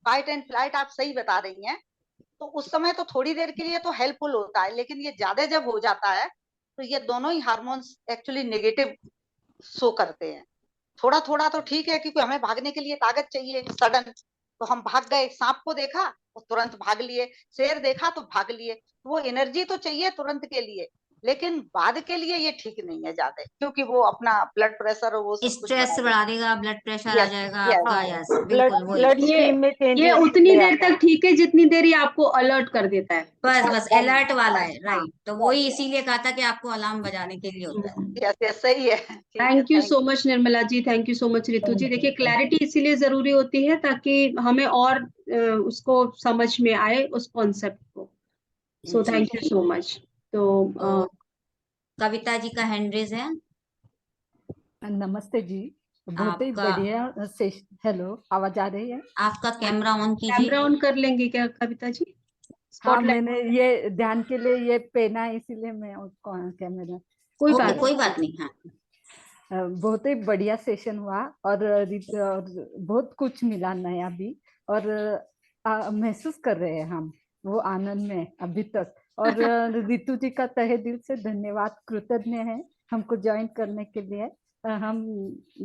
फाइट एंड फ्लाइट आप सही बता रही हैं। तो उस समय तो थोड़ी देर के लिए तो हेल्पफुल होता है, लेकिन ये ज्यादा जब हो जाता है तो ये दोनों ही हार्मोन्स एक्चुअली नेगेटिव शो करते हैं। थोड़ा थोड़ा तो ठीक है, क्योंकि हमें भागने के लिए ताकत चाहिए सडन, तो हम भाग गए। सांप को देखा तो तुरंत भाग लिए, शेर देखा तो भाग लिए। वो एनर्जी तो चाहिए तुरंत के लिए, लेकिन बाद के लिए ये ठीक नहीं है ज्यादा, क्योंकि वो अपना ब्लड प्रेशर और वो सब कुछ स्ट्रेस बढ़ा बढ़ा देगा, ब्लड प्रेशर आ देगा। यस, जाएगा यस, आपका, हाँ, यस, ब्लड बिल्कुल वही। ब्लड ये स्ट्रीम में ये चेंजेस उतनी ले देर आता है। तक ठीक है जितनी देर ये आपको अलर्ट कर देता है। बस बस बस बस अलर्ट वाला बस, है, हाँ, राइट, तो वही इसीलिए कहा था कि आपको अलार्म बजाने के लिए होता है। यस यस, सही है, ठीक है, thank you thank so much Nirmala ji, thank you so much Ritu ji. देखिए, क्लैरिटी इसीलिए जरूरी होती है ताकि हमें और उसको समझ में आए उस कॉन्सेप्ट को। सो जी, थैंक यू सो मच। तो तो कविता जी का हैंड रेज है। नमस्ते जी, बहुत ही आपका बढ़िया से। हेलो, आवाज आ रही है? आपका कैमरा ऑन कीजिए। कैमरा ऑन कर लेंगे क्या कविता जी? हाँ, स्पॉटलाइट। मैंने ये ध्यान के लिए ये पहना है, इसीलिए मैं उसको कैमरा। कोई ओके, बात कोई नहीं। बात नहीं, हाँ। बहुत ही बढ़िया सेशन हुआ, और बहुत कुछ मिला नया भी, और महसूस कर रहे हैं हम वो आनंद में अभी तक। और रितु जी का तहे दिल से धन्यवाद, कृतज्ञ है हमको ज्वाइन करने के लिए। हम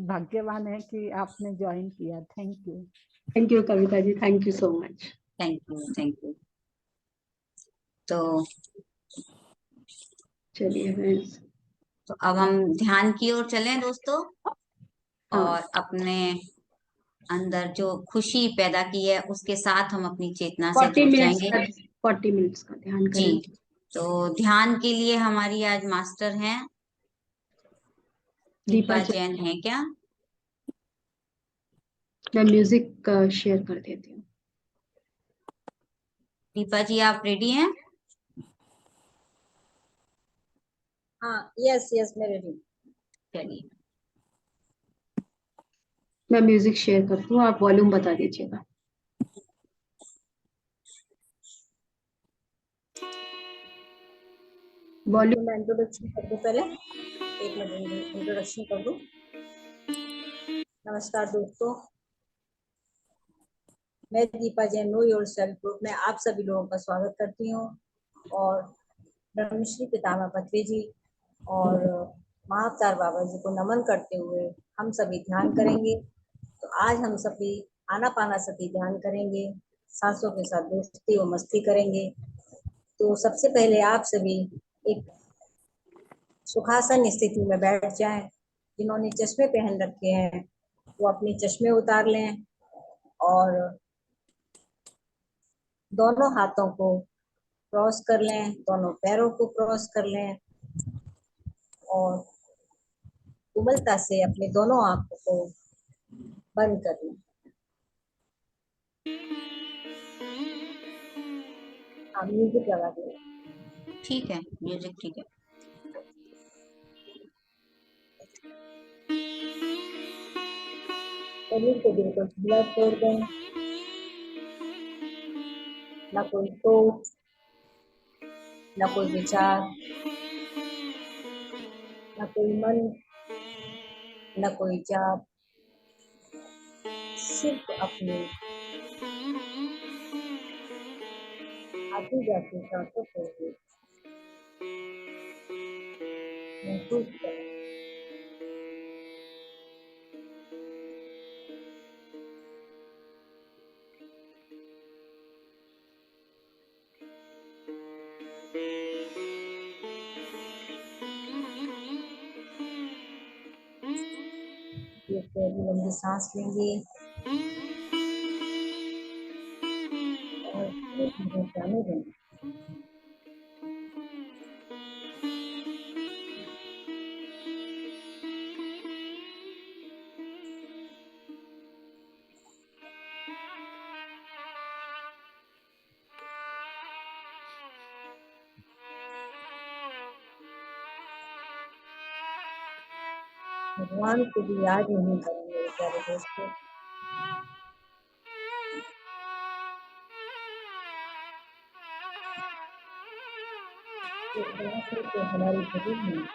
भाग्यवान हैं कि आपने ज्वाइन किया। Thank you Kavita ji, thank you so much. Thank you, thank you. तो चलिए फ्रेंड्स। तो अब हम ध्यान की ओर चलें दोस्तों, हाँ, और अपने अंदर जो खुशी पैदा की है उसके साथ हम अपनी चेतना से 40 जुड़ मिनट्स जाएंगे। का 40 मिनट्स का ध्यान जी, करें। तो ध्यान के लिए हमारी आज मास्टर हैं दीपा दीपा जी, जैन है क्या? मैं म्यूजिक शेयर कर देती हूँ। दीपा जी आप रेडी हैं? हाँ, यस यस, मैं रेडी। चलिए। मैं म्यूजिक शेयर करती हूँ, आप वॉल्यूम बता दीजिएगा। वॉल्यूम। तो मैं इंट्रोडक्शन कर दूं पहले, एक मिनट इंट्रोडक्शन कर दूं। नमस्कार दोस्तों, मैं Deepa Jain know your self group में आप सभी लोगों का स्वागत करती हूँ, और ब्रह्मश्री पितामह पत्री जी और महाअवतार बाबा जी को नमन करते हुए हम सभी ध्यान करेंगे। तो आज हम सभी आनापानासती ध्यान करेंगे, सांसों के साथ दोस्ती और मस्ती करेंगे। तो सबसे पहले आप सभी एक सुखासन स्थिति में बैठ जाएं। जिन्होंने चश्मे पहन रखे हैं वो अपने चश्मे उतार लें, और दोनों हाथों को क्रॉस कर लें, दोनों पैरों को क्रॉस कर लें, और कोमलता से अपने दोनों आंखों को बंद कर लें। हाँ, म्यूजिक लगा दें। ठीक है, म्यूजिक ठीक है। शरीर को बिल्कुल ढीला छोड़ दें, ना कोई सोच, ना कोई विचार, ना कोई मन, ना कोई जाप, सिर्फ अपनी आती जाती सांसों को ही महसूस करें। एक गहरी लंबी सांस लेंगे और धीरे धीरे जाने देंगे। भगवान को भी याद नहीं करेंगे मेरे प्यारे दोस्तों। ये प्रयास है कि हमारी जरूर नहीं।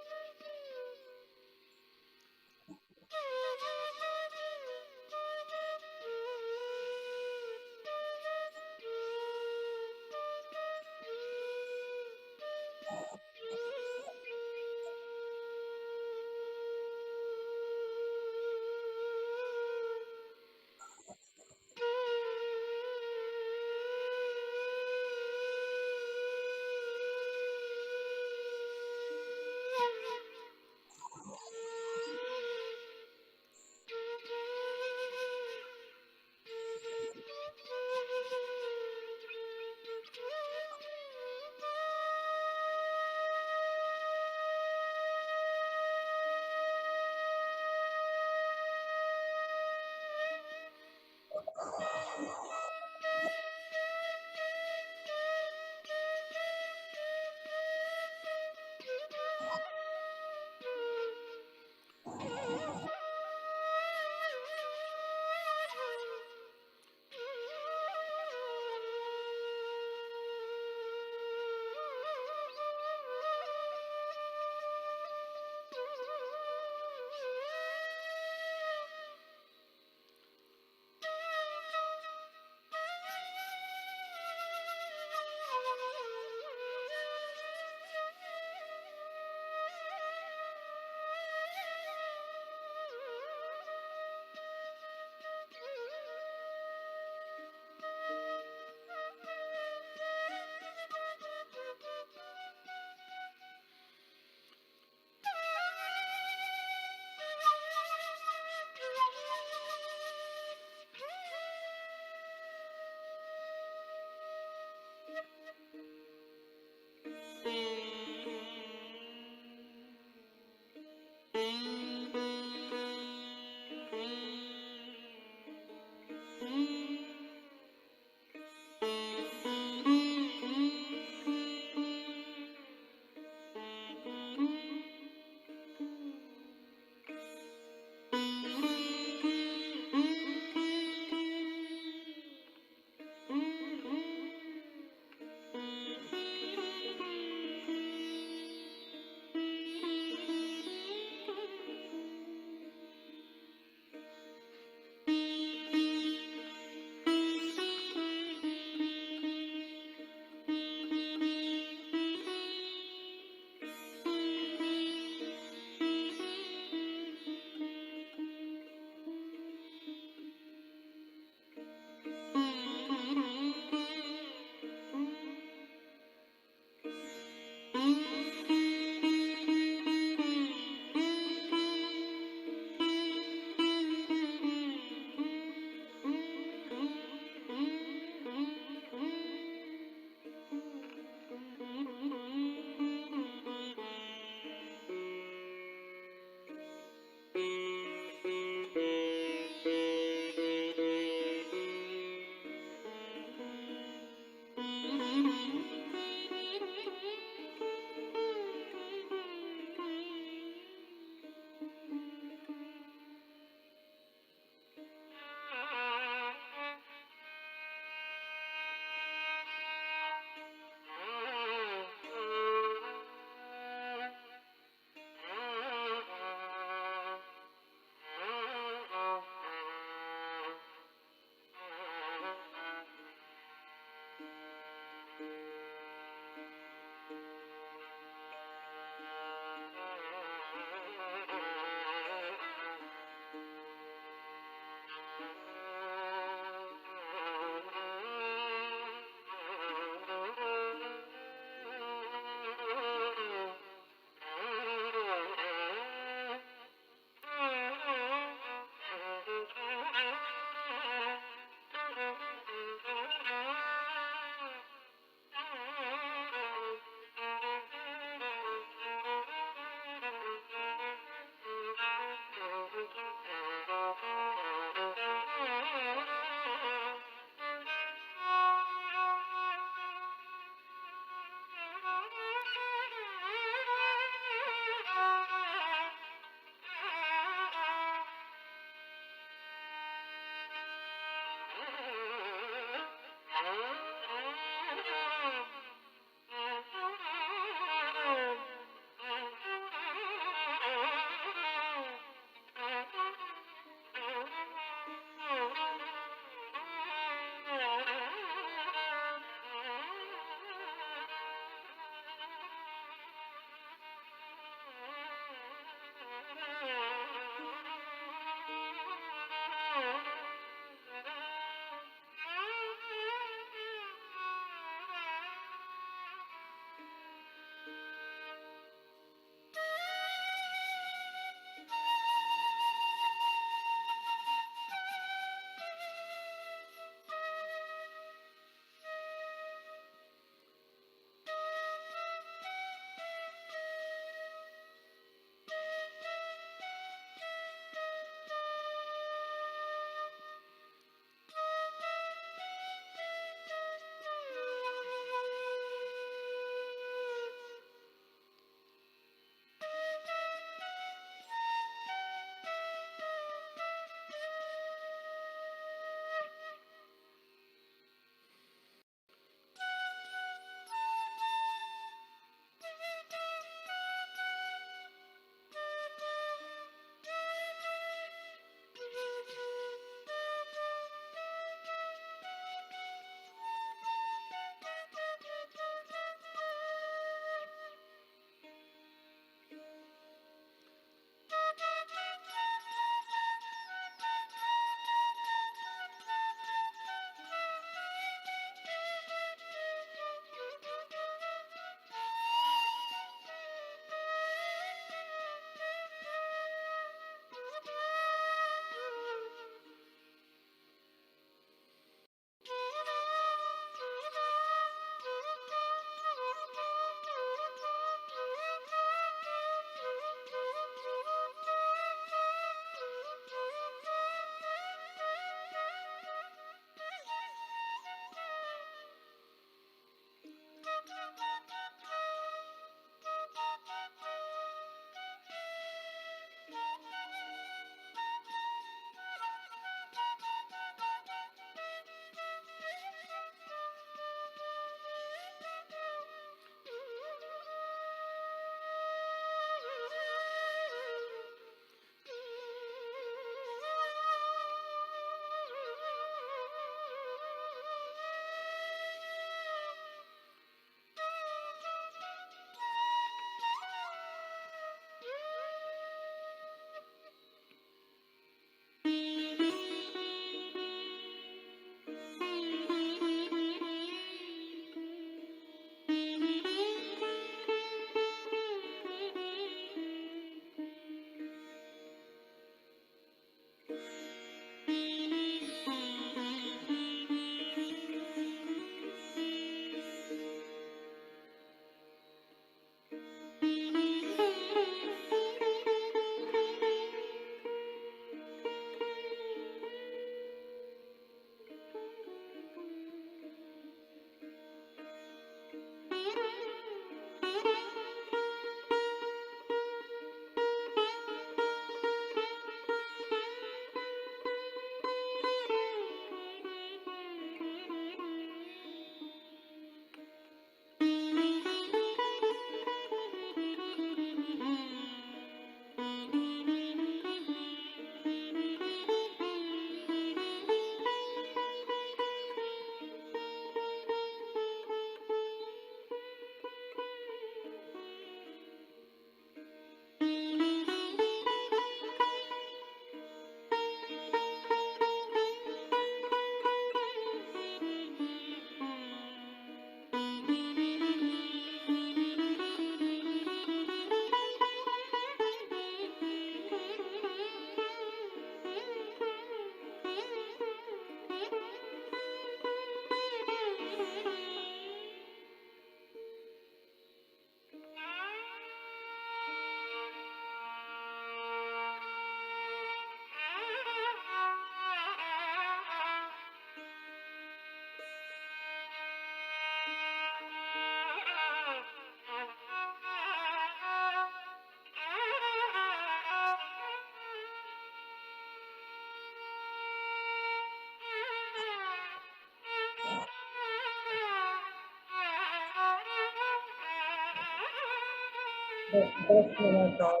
10 मिनट और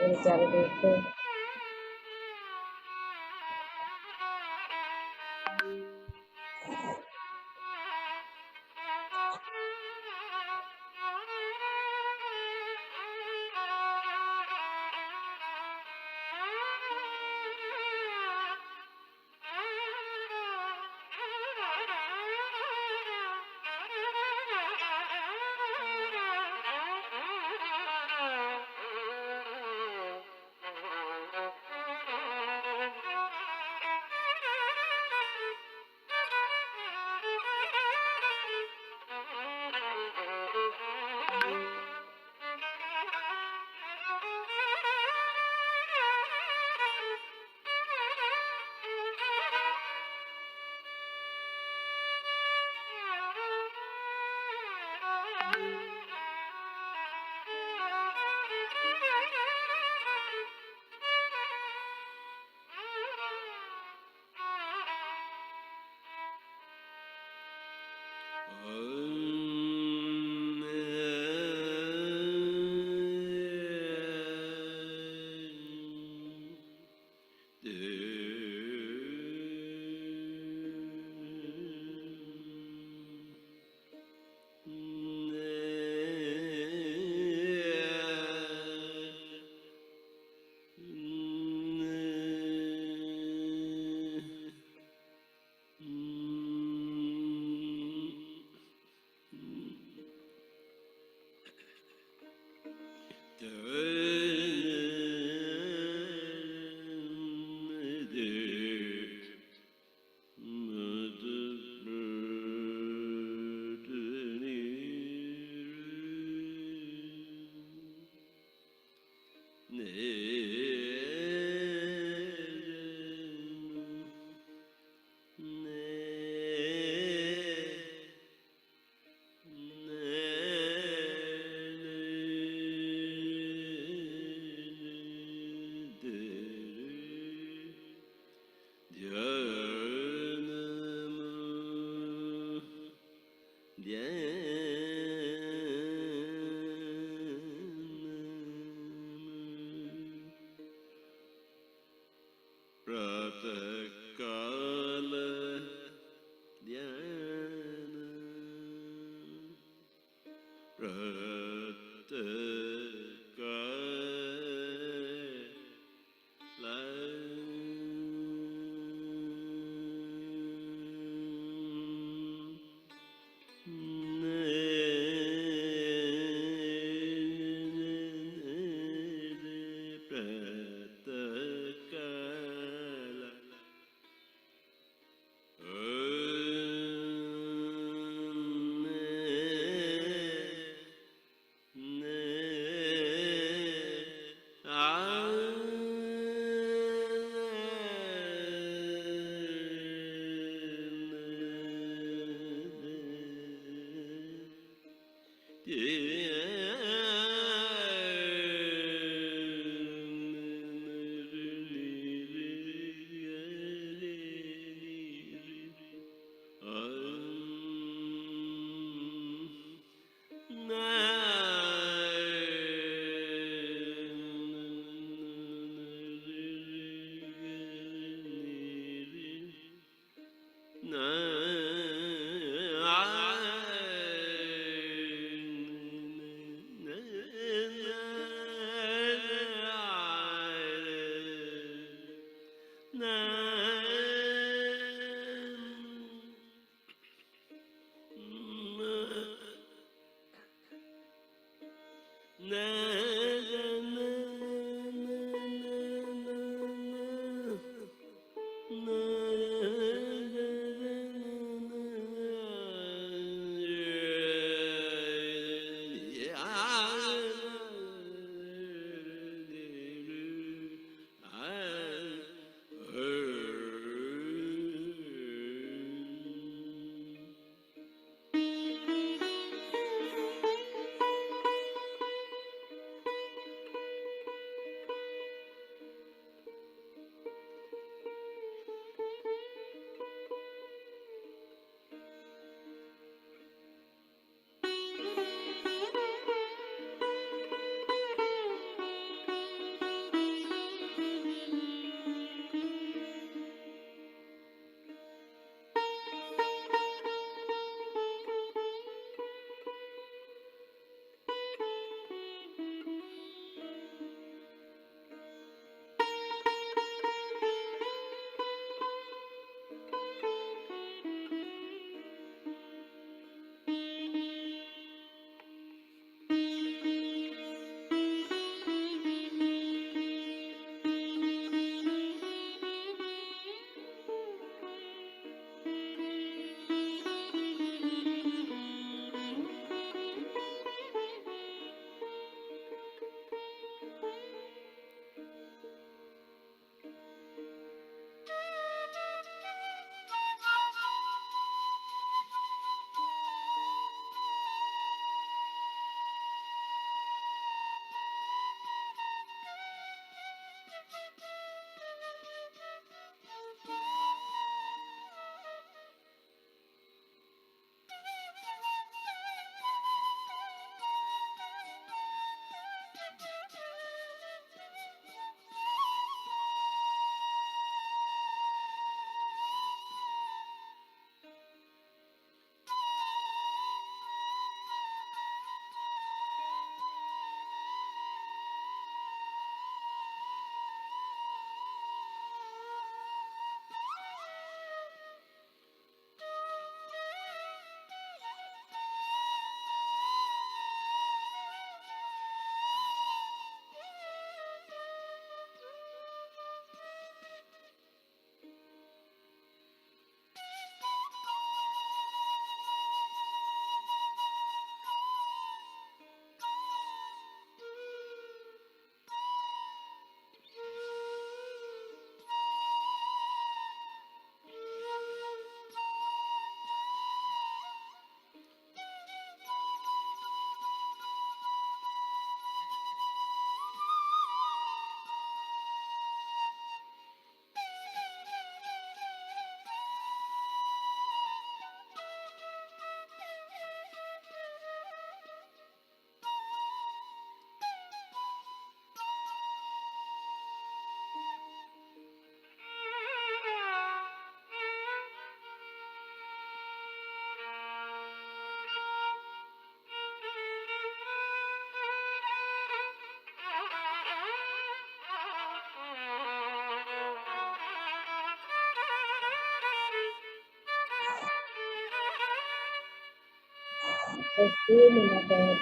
मेरे प्यारे दोस्तों। ओके मीना बहन।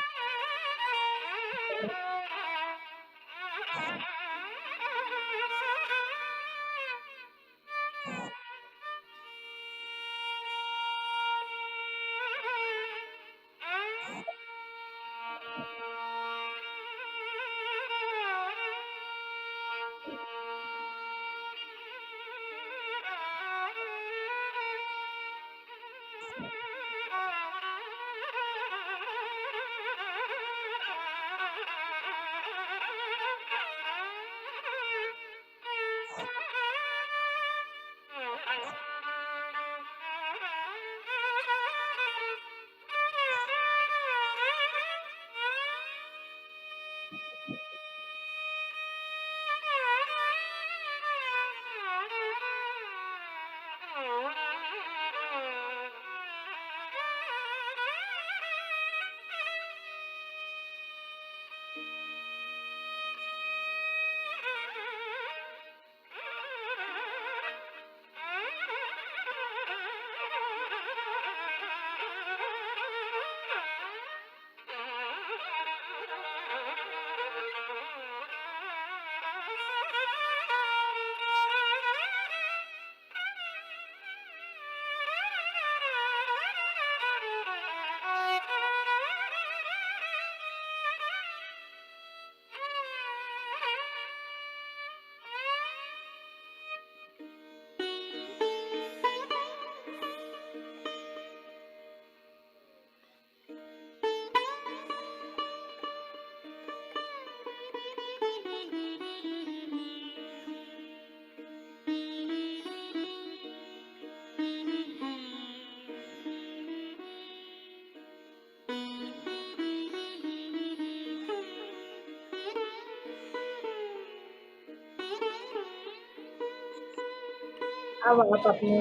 अब आप अपने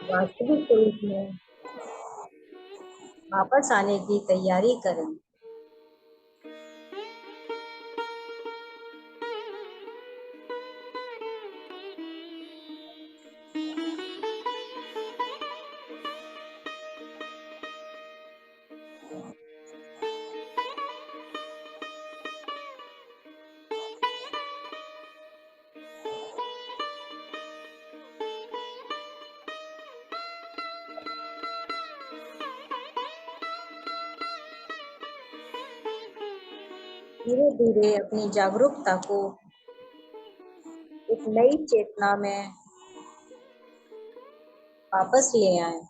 वास्तविक स्वरूप में वापस आने की तैयारी करें। धीरे धीरे अपनी जागरूकता को एक नई चेतना में वापस ले आए।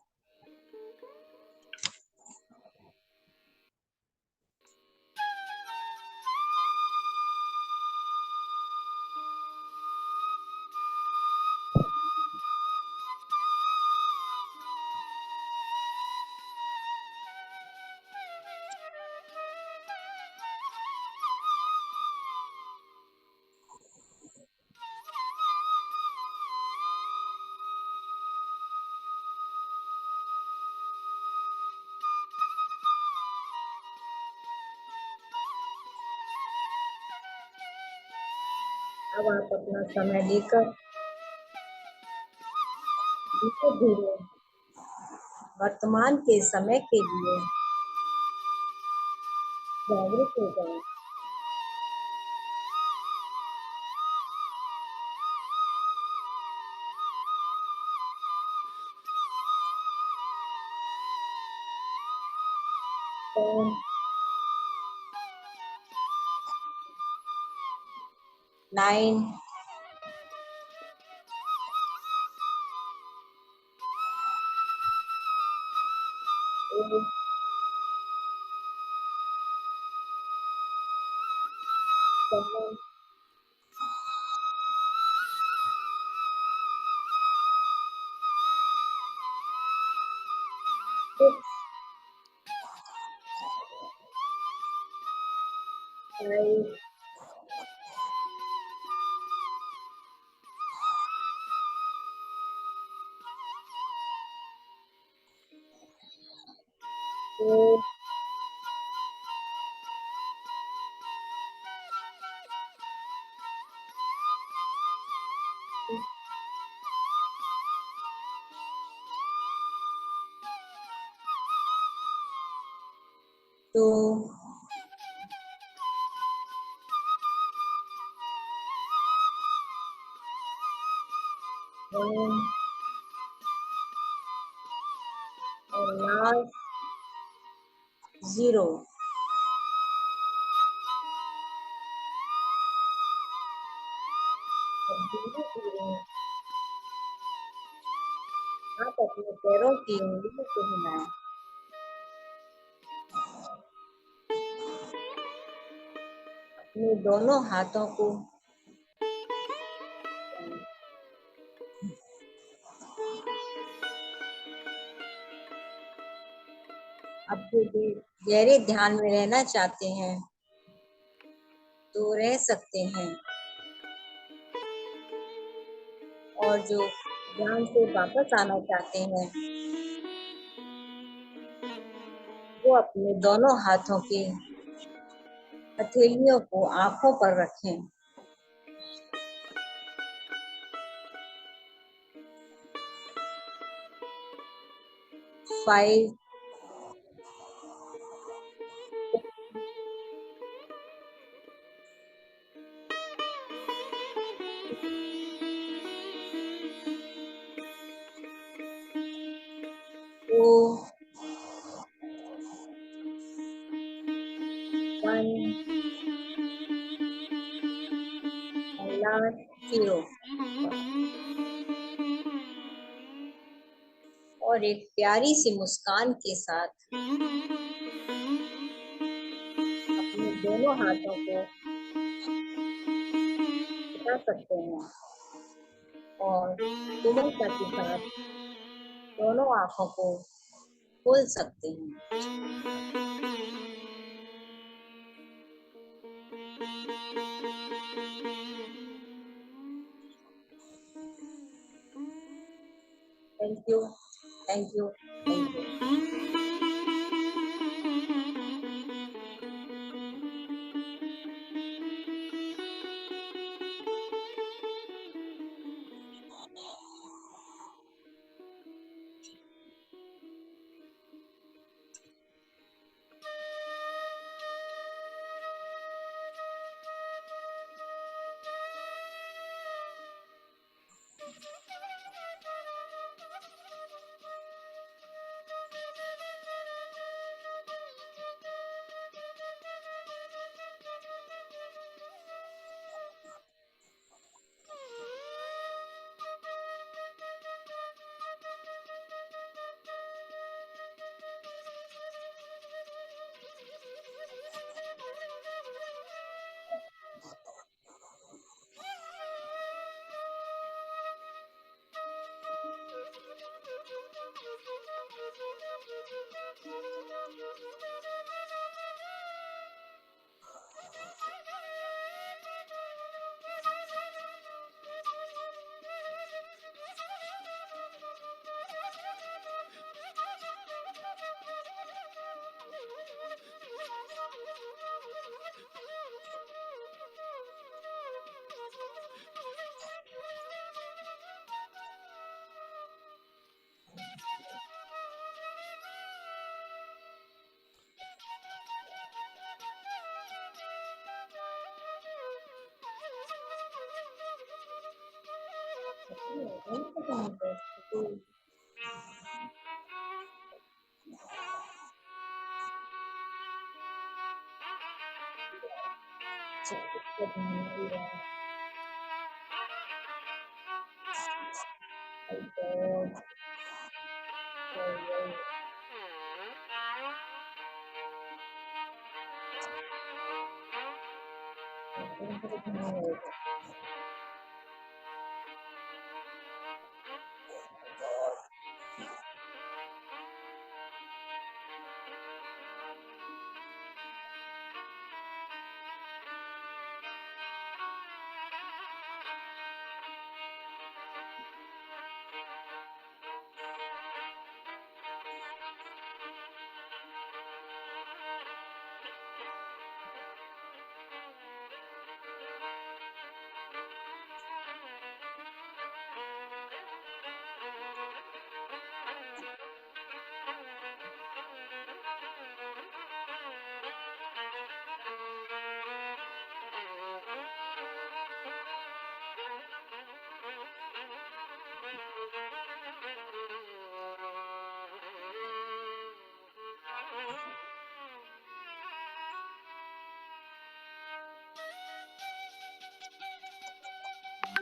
अब आप अपना समय लेकर धीरे धीरे वर्तमान के समय के लिए जागरूक हो जाएं। टेन, 9, 8, 7, 6, 5, 4, 3, तो ओम और लास्ट 0। अब धीरे-धीरे आप अपने पैरों की उंगलियों को हिलाएं। अपने दोनों हाथों को अब जो गहरे ध्यान में रहना चाहते हैं तो रह सकते हैं, और जो ध्यान से वापस आना चाहते हैं वो अपने दोनों हाथों के हथेलियों को आंखों पर रखें। Five, 4, 1 and last 0। और एक प्यारी सी मुस्कान के साथ अपने दोनों हाथों को उठा सकते हैं और कोमलता के साथ दोनों आंखों को खोल सकते हैं। Thank you, thank you, thank you.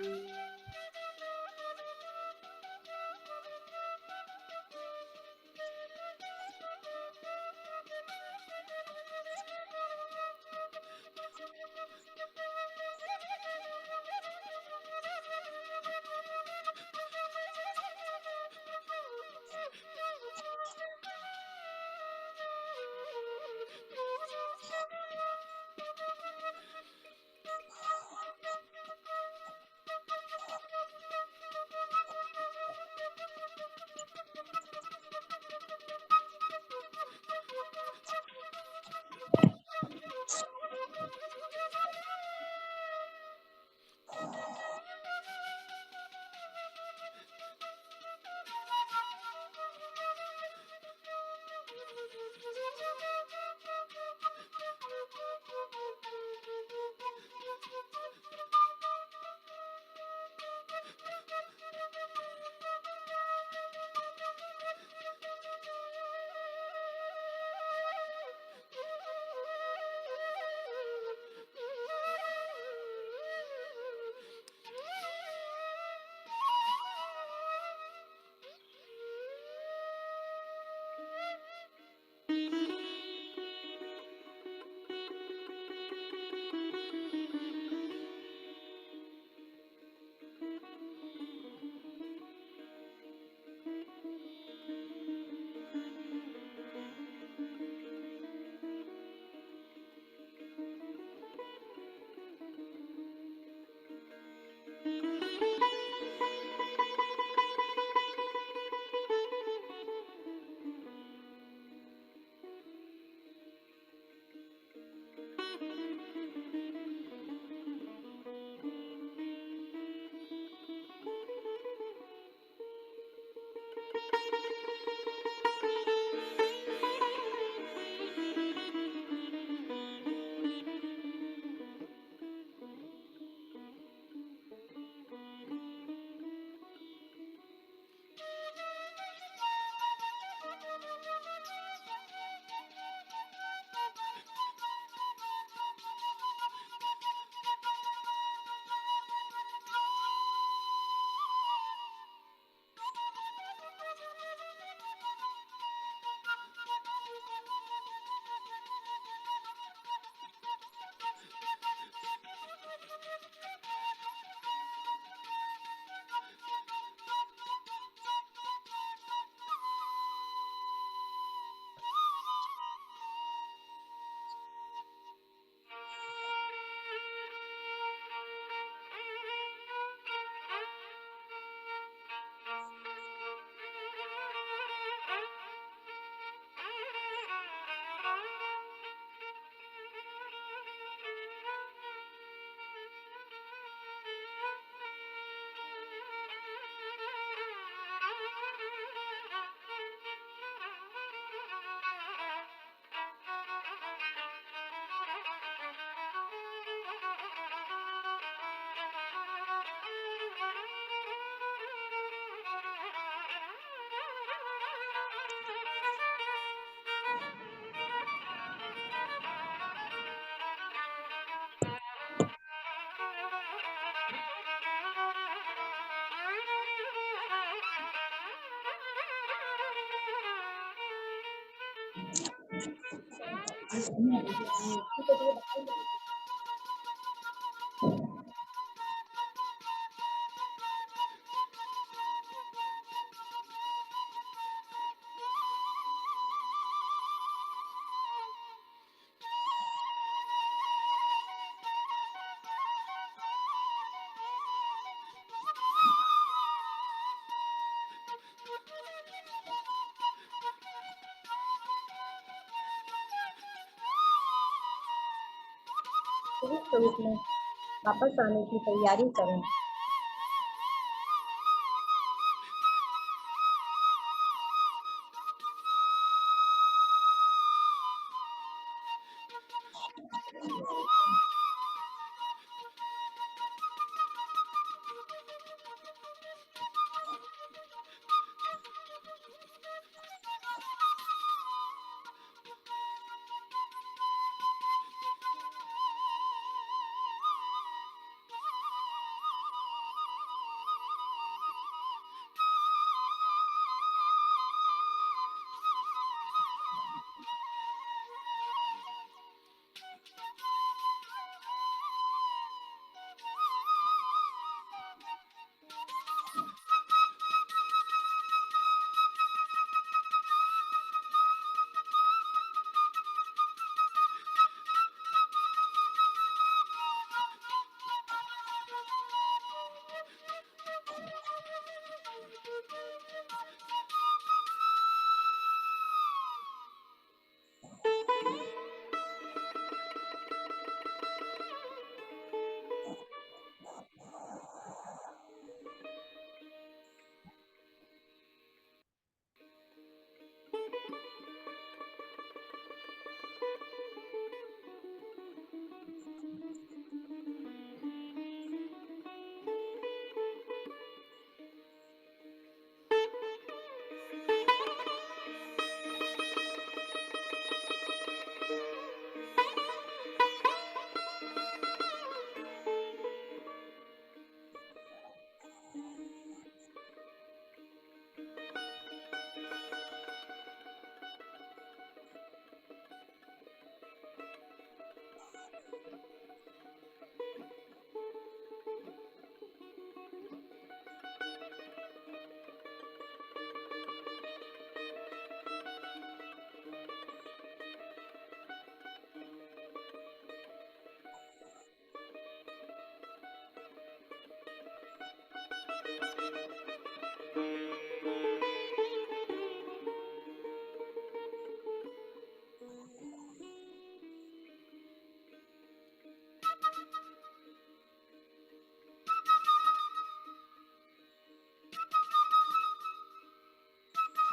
इस स्वरूप में वापस आने की तैयारी करें।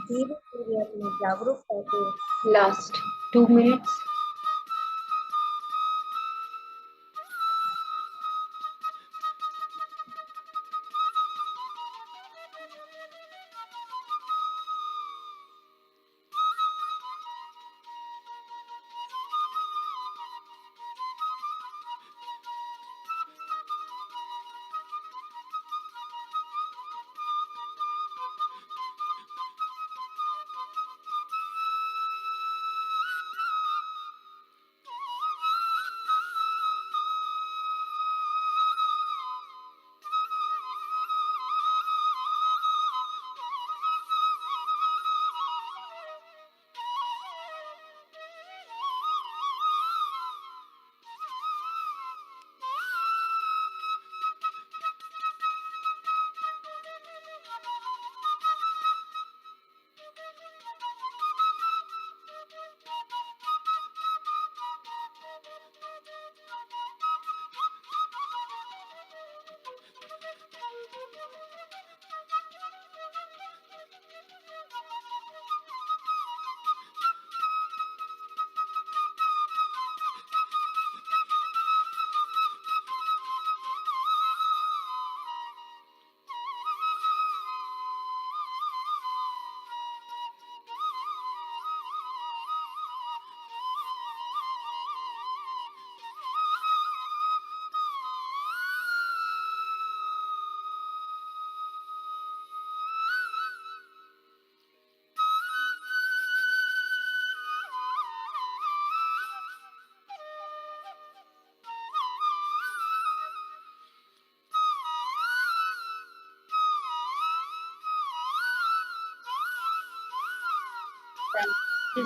धीरे धीरे अपनी जागरूकता को Last 2 minutes.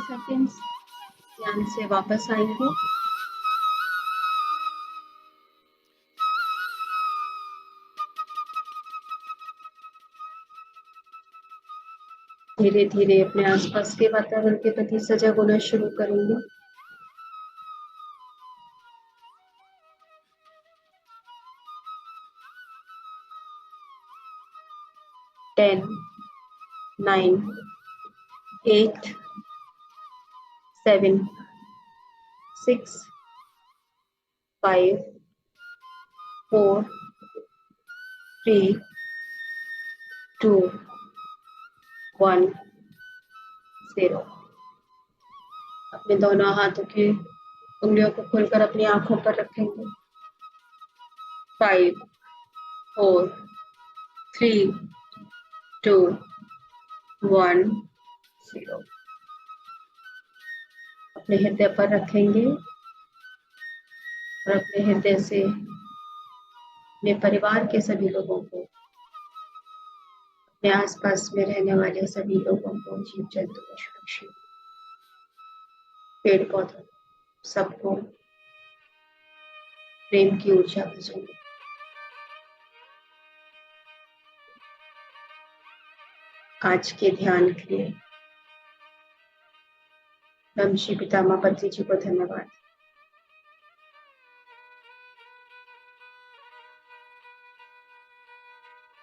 सेकंड्स ध्यान से वापस आएंगे। धीरे धीरे अपने आसपास के वातावरण के प्रति सजग होना शुरू करेंगे। टेन, 9, 8, 7, 6, 5, 4, 3, 2, 1, 0। अपने दोनों हाथों की उंगलियों को खोलकर अपनी आंखों पर रखेंगे। 5, 4, 3, 2, 1, 0। अपने हृदय पर रखेंगे और अपने हृदय से अपने परिवार के सभी लोगों को, अपने आसपास में रहने वाले सभी लोगों को, जीव जंतु पशु पक्षी पेड़ पौधों सबको प्रेम की ऊर्जा भेजेंगे। आज के ध्यान के लिए ब्रह्मश्री पितामह पत्नी जी को धन्यवाद।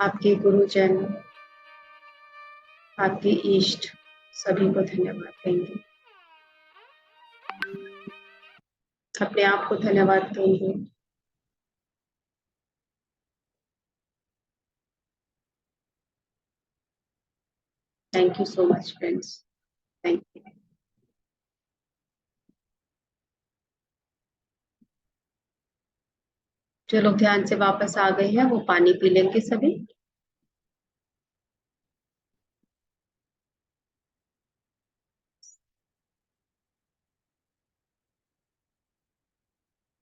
आपके गुरुजन, आपके इष्ट सभी को धन्यवाद देंगे। अपने आप को धन्यवाद देंगे। Thank you so much friends, thank you. जो लोग ध्यान से वापस आ गए हैं वो पानी पी लेंगे सभी।